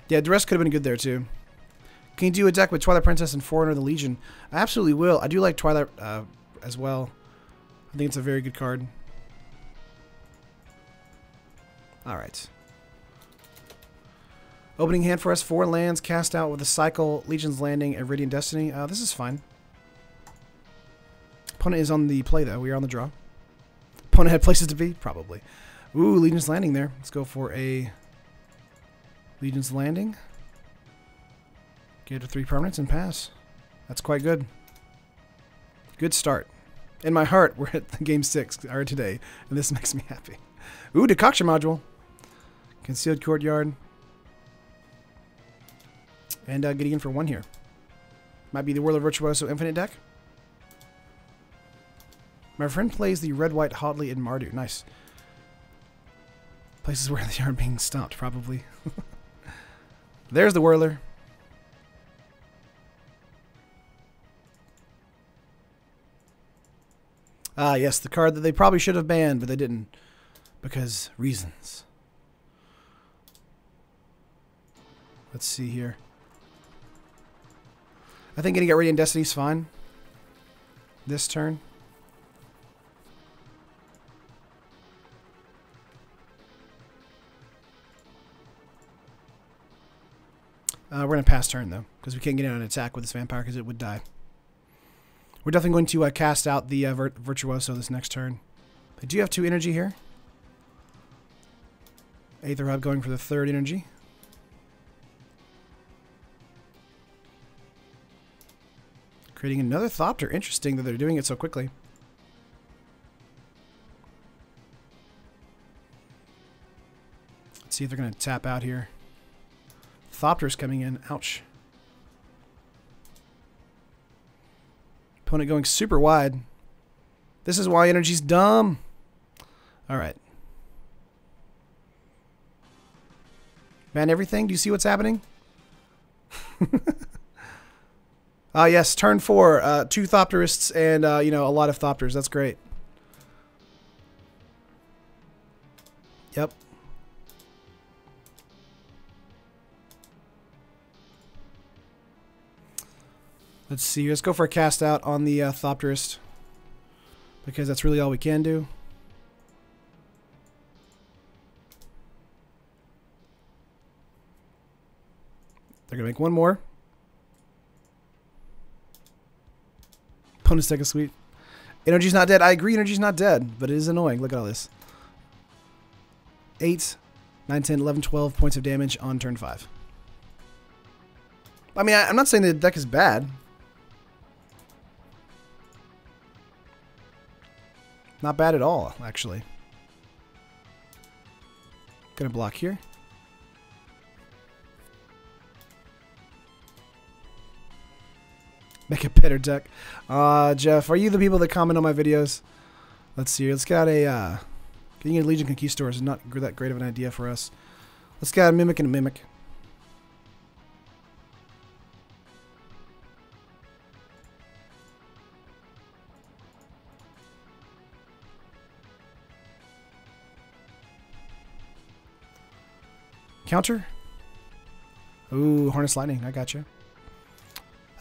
Yeah, the rest could have been good there too. Can you do a deck with Twilight Princess and Forerunner of the Legion? I absolutely will. I do like Twilight as well. I think it's a very good card. Alright. Opening hand for us, 4 lands cast out with a Cycle, Legion's Landing, and Radiant Destiny. This is fine. Opponent is on the play though. We are on the draw. Opponent had places to be? Probably. Ooh, Legion's Landing there. Let's go for a Legion's Landing. Get to 3 permanents and pass. That's quite good. Good start. In my heart, we're at the game 6 or today, and this makes me happy. Ooh, Decoction Module. Concealed Courtyard. And getting in for 1 here. Might be the Whirler Virtuoso Infinite deck. My friend plays the red-white Hotly and Mardu. Nice. Places where they are being stomped, probably. There's the Whirler. Ah, yes, the card that they probably should have banned, but they didn't. Because reasons. Let's see here. I think getting Radiant Destiny is fine. This turn. We're going to pass turn, though, because we can't get in on an attack with this vampire because it would die. We're definitely going to cast out the Virtuoso this next turn. I do have 2 energy here. Aether Hub going for the 3rd energy. Creating another Thopter. Interesting that they're doing it so quickly. Let's see if they're going to tap out here. Thopter's coming in. Ouch. Opponent going super wide. This is why energy's dumb. Alright. Ban everything? Do you see what's happening? Yes, turn 4. 2 Thopterists and, you know, a lot of Thopters. That's great. Yep. Let's see. Let's go for a cast out on the Thopterist. Because that's really all we can do. They're going to make one more. Opponent's deck is sweet. Energy's not dead. I agree, energy's not dead, but it is annoying. Look at all this. 8, 9, 10, 11, 12 points of damage on turn 5. I mean, I'm not saying the deck is bad. Not bad at all, actually. Gonna block here. Make a better deck. Jeff, are you the people that comment on my videos? Let's see. Let's get a... getting a Legion Conquistador is not that great of an idea for us. Let's get a Mimic and a Mimic. Counter? Ooh, Harness Lightning. I got you.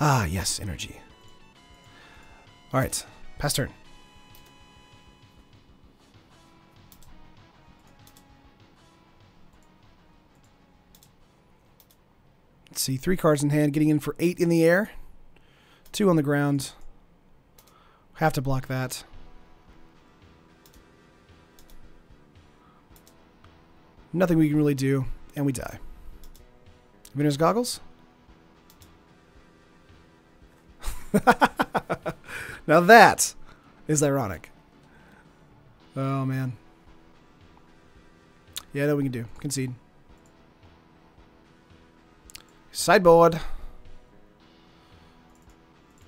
Ah, yes, energy. All right, pass turn. Let's see, 3 cards in hand, getting in for 8 in the air, 2 on the ground. Have to block that. Nothing we can really do, and we die. Winner's Goggles? Now that is ironic. Oh, man. Yeah, that we can do. Concede. Sideboard.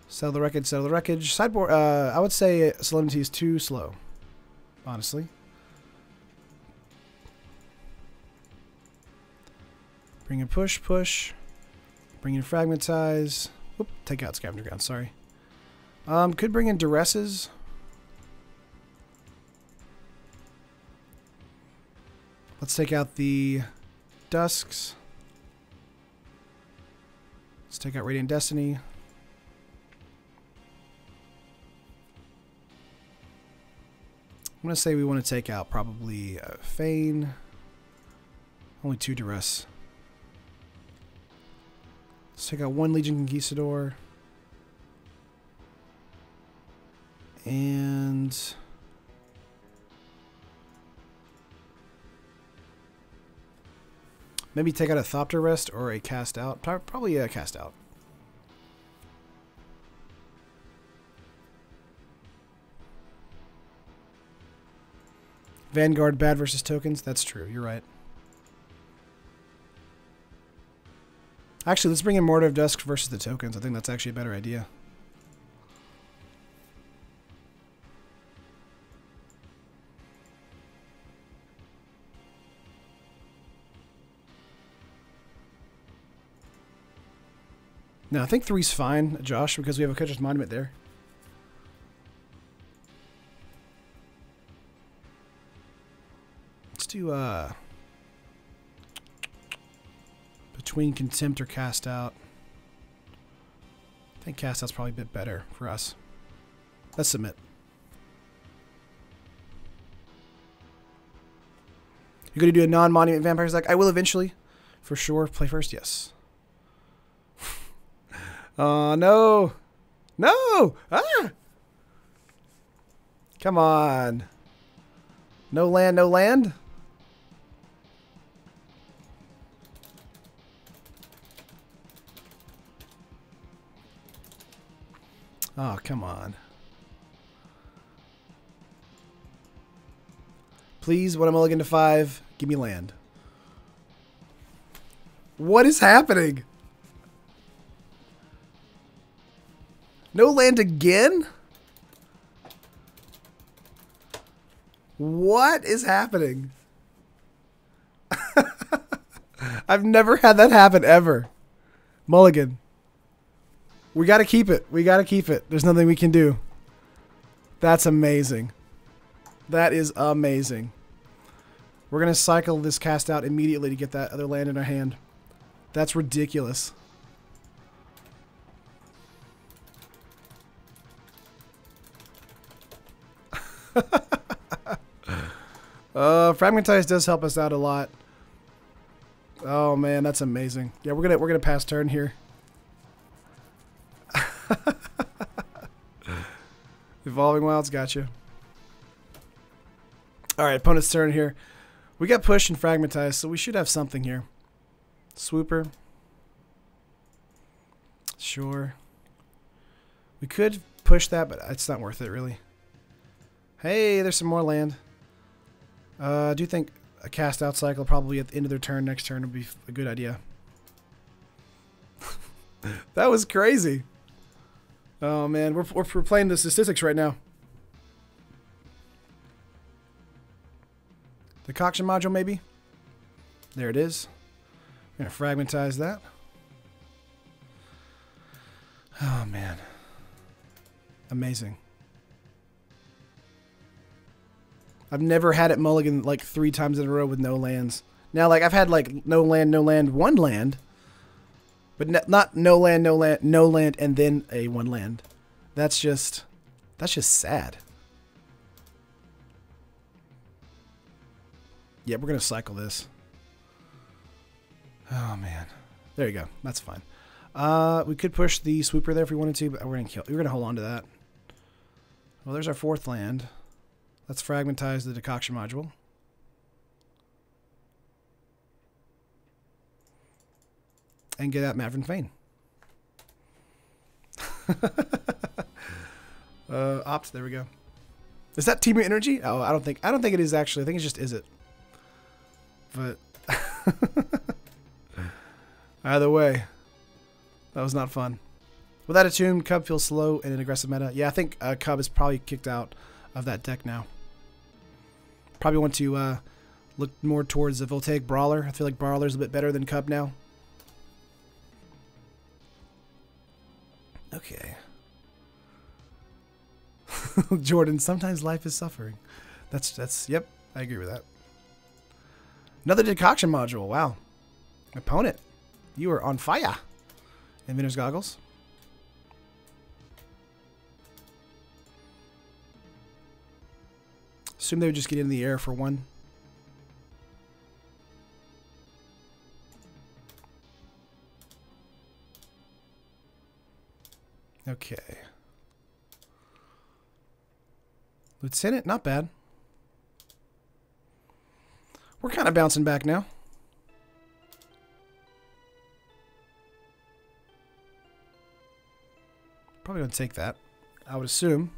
Sell the wreckage, sell the wreckage. Sideboard, I would say Solemnity is too slow, honestly. Bring in push, push. Bring in Fragmentize. Oop, take out Scavenger Ground, sorry. Could bring in Duresses. Let's take out the Dusks. Let's take out Radiant Destiny. I'm going to say we want to take out probably Fane. Only 2 Duress. Let's take out 1 Legion Conquistador. And maybe take out a Thopter Rest or a Cast Out. Probably a Cast Out. Vanguard bad versus tokens. That's true. You're right. Actually, let's bring in Mortar of Dusk versus the tokens. I think that's actually a better idea. No, I think 3's fine, Josh, because we have a Catcher's Monument there. Let's do between Contempt or Cast Out. I think Cast Out's probably a bit better for us. Let's submit. You're going to do a non-monument vampires deck? I will eventually. For sure. Play first? Yes. Oh, no. No! Ah! Come on. No land, no land? Oh, come on. Please, when I'm mulligan to 5, give me land. What is happening? No land again? What is happening? I've never had that happen ever. Mulligan. We got to keep it. We got to keep it. There's nothing we can do. That's amazing. That is amazing. We're going to cycle this cast out immediately to get that other land in our hand. That's ridiculous. Fragmentize does help us out a lot. Oh man, that's amazing. Yeah, we're gonna pass turn here. Evolving Wilds, gotcha. All right, opponent's turn here. We got pushed and fragmentized, so we should have something here. Swooper. Sure. We could push that, but it's not worth it, really. Hey, there's some more land. I do think a cast out cycle probably at the end of their turn next turn would be a good idea. That was crazy. Oh man, we're playing the statistics right now. The Decoction module, maybe? There it is. I'm going to fragmentize that. Oh man. Amazing. I've never had it mulligan like 3 times in a row with no lands. Now, like, I've had like no land, 1 land. But not no land, and then a 1 land. That's just sad. Yeah, we're going to cycle this. Oh, man. There you go. That's fine. We could push the swooper there if we wanted to, but we're going to hold on to that. Well, there's our 4th land. Let's fragmentize the decoction module. And get out Maverick Fane. Opt, there we go. Is that team energy? Oh, I don't think it is actually. I think it's just is it. But either way, that was not fun. Without a tune, Cub feels slow in an aggressive meta. Yeah, I think Cub is probably kicked out of that deck now. Probably want to look more towards the Voltaic Brawler. I feel like Brawler's a bit better than Cub now. Okay. Jordan, sometimes life is suffering. That's yep, I agree with that. Another decoction module. Wow. Opponent, you are on fire. Inventor's Goggles. Assume they would just get in the air for 1. Okay. Lieutenant, not bad. We're kind of bouncing back now. Probably going to take that, I would assume.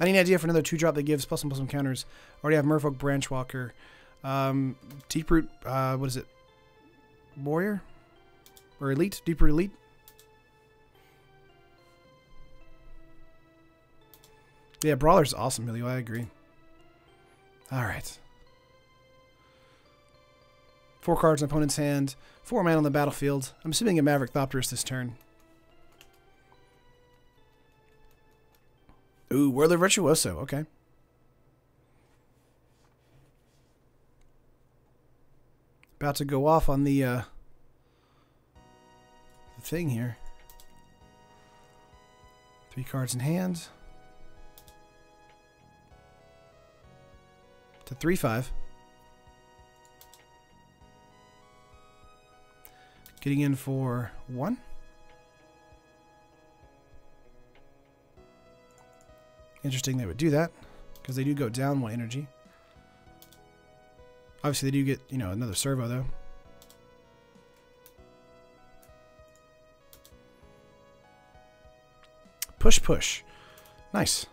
Any idea for another 2-drop that gives +1/+1 counters? Already have Merfolk, Branchwalker, Deeproot, what is it? Warrior? Or Elite? Deeproot Elite? Yeah, Brawler's awesome, Helio. I agree. Alright. 4 cards in opponent's hand. 4 mana on the battlefield. I'm assuming a Maverick Thopterus this turn. Ooh, Whirler Virtuoso. Okay. About to go off on the thing here. 3 cards in hand. To 3/5. Getting in for 1. Interesting they would do that, because they do go down 1 energy. Obviously they do get, you know, another servo though. Push, push. Nice.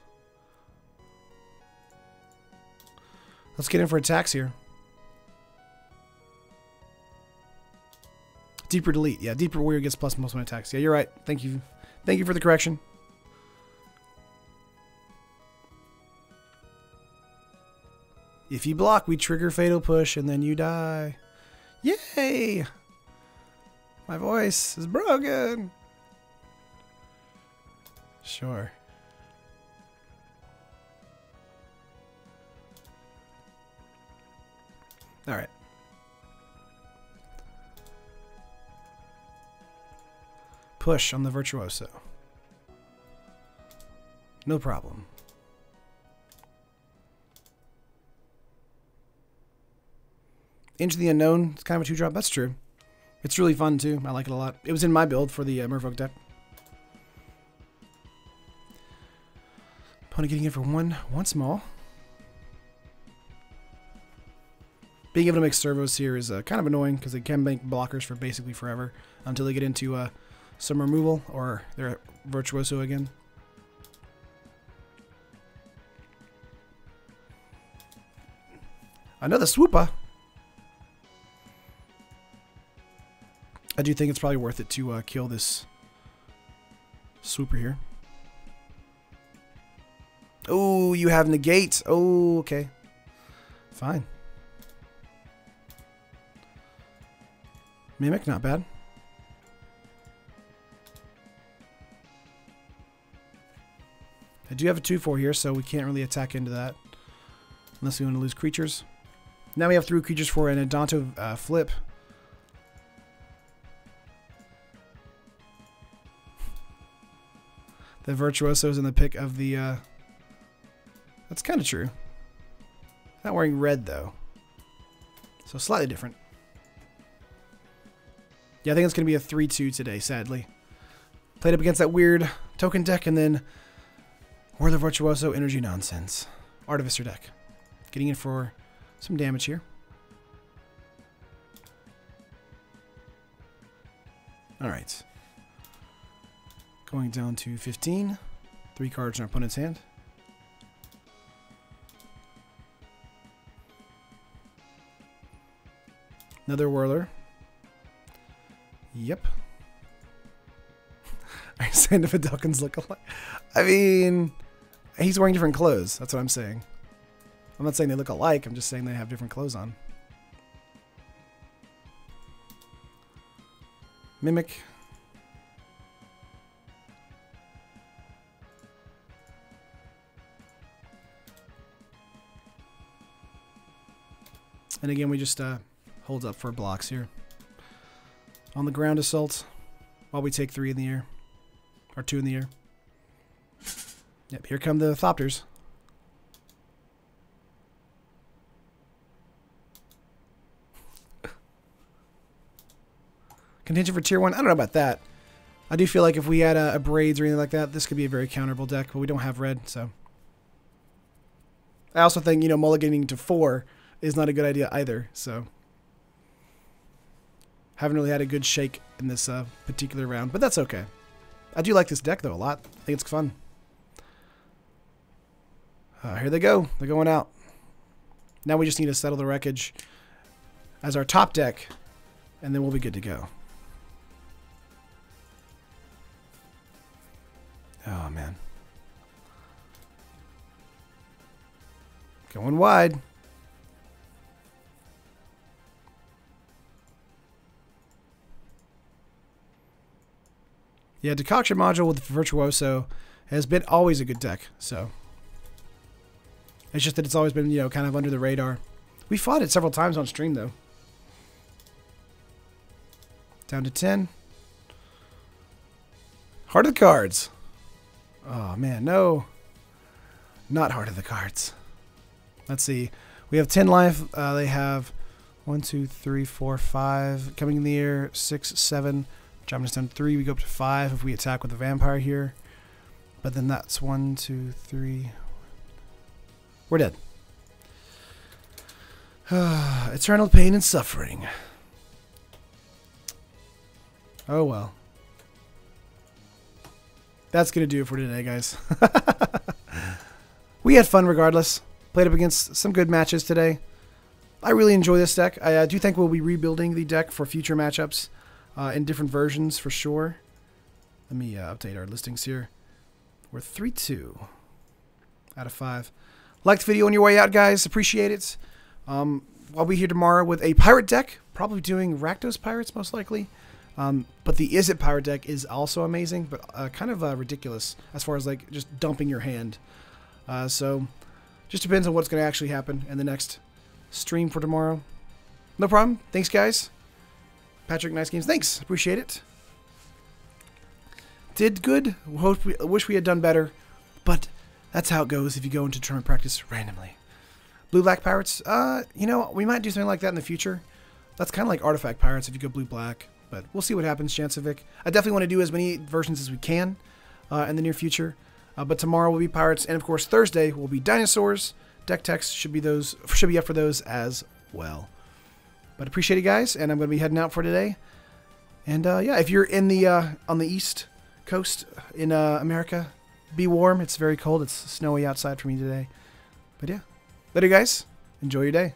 Let's get in for attacks here. Deeper delete. Yeah, Deeper Warrior gets +1/+1 attacks. Yeah, you're right. Thank you. Thank you for the correction. If you block, we trigger Fatal Push, and then you die. Yay! My voice is broken. Sure. All right. Push on the Virtuoso. No problem. Into the Unknown. It's kind of a 2-drop. That's true. It's really fun, too. I like it a lot. It was in my build for the Merfolk deck. Opponent getting in for one small. Being able to make servos here is kind of annoying because they can make blockers for basically forever until they get into some removal or they're Virtuoso again. Another swooper. I do think it's probably worth it to kill this swooper here. Oh, you have negate. Oh, okay. Fine. Mimic, not bad. I do have a 2/4 here, so we can't really attack into that. Unless we want to lose creatures. Now we have 3 creatures for an Adonto flip. The Virtuoso's in the pick of the... That's kind of true. Not wearing red, though. So slightly different. Yeah, I think it's going to be a 3-2 today, sadly. Played up against that weird token deck, and then War the Virtuoso energy nonsense. Artificer deck. Getting in for some damage here. Alright. Going down to 15. 3 cards in our opponent's hand. Another Whirler. Yep. Are you saying the Vidalkins look alike? I mean, he's wearing different clothes. That's what I'm saying. I'm not saying they look alike. I'm just saying they have different clothes on. Mimic. And again, we just hold up for blocks here. On the ground assault, while we take 3 in the air. Or 2 in the air. Yep, here come the Thopters. Contingent for tier 1? I don't know about that. I do feel like if we had a Braids or anything like that, this could be a very counterable deck, but we don't have red, so. I also think, you know, mulliganing to 4 is not a good idea either, so. Haven't really had a good shake in this particular round, but that's okay. I do like this deck, though, a lot. I think it's fun. Here they go. They're going out. Now we just need to settle the wreckage as our top deck, and then we'll be good to go. Oh, man. Going wide. Yeah, Decoction Module with Virtuoso has been always a good deck, so. It's just that it's always been, you know, kind of under the radar. We fought it several times on stream, though. Down to 10. Heart of the Cards. Oh, man, no. Not Heart of the Cards. Let's see. We have 10 life. They have 1, 2, 3, 4, 5. Coming in the air, 6, 7. Dropping us down to 3. We go up to 5 if we attack with the Vampire here. But then that's 1, 2, 3. We're dead. Eternal pain and suffering. Oh, well. That's going to do it for today, guys. We had fun regardless. Played up against some good matches today. I really enjoy this deck. I do think we'll be rebuilding the deck for future matchups in different versions for sure. Let me update our listings here. We're 3-2 out of 5. Like the video on your way out, guys. Appreciate it. I'll be here tomorrow with a pirate deck. Probably doing Rakdos Pirates, most likely. But the Is It Pirate deck is also amazing, but kind of ridiculous as far as like just dumping your hand. So just depends on what's going to actually happen in the next stream for tomorrow. No problem. Thanks, guys. Patrick, nice games. Thanks. Appreciate it. Did good. Wish we had done better, but that's how it goes if you go into tournament practice randomly. Blue-black pirates. You know, we might do something like that in the future. That's kind of like artifact pirates if you go blue-black, but we'll see what happens, Jancevic. I definitely want to do as many versions as we can in the near future. But tomorrow will be pirates, and of course Thursday will be dinosaurs. Deck text should be up for those as well. But appreciate it, guys, and I'm going to be heading out for today. And yeah, if you're in the on the East Coast in America, be warm. It's very cold. It's snowy outside for me today. But yeah, later, guys. Enjoy your day.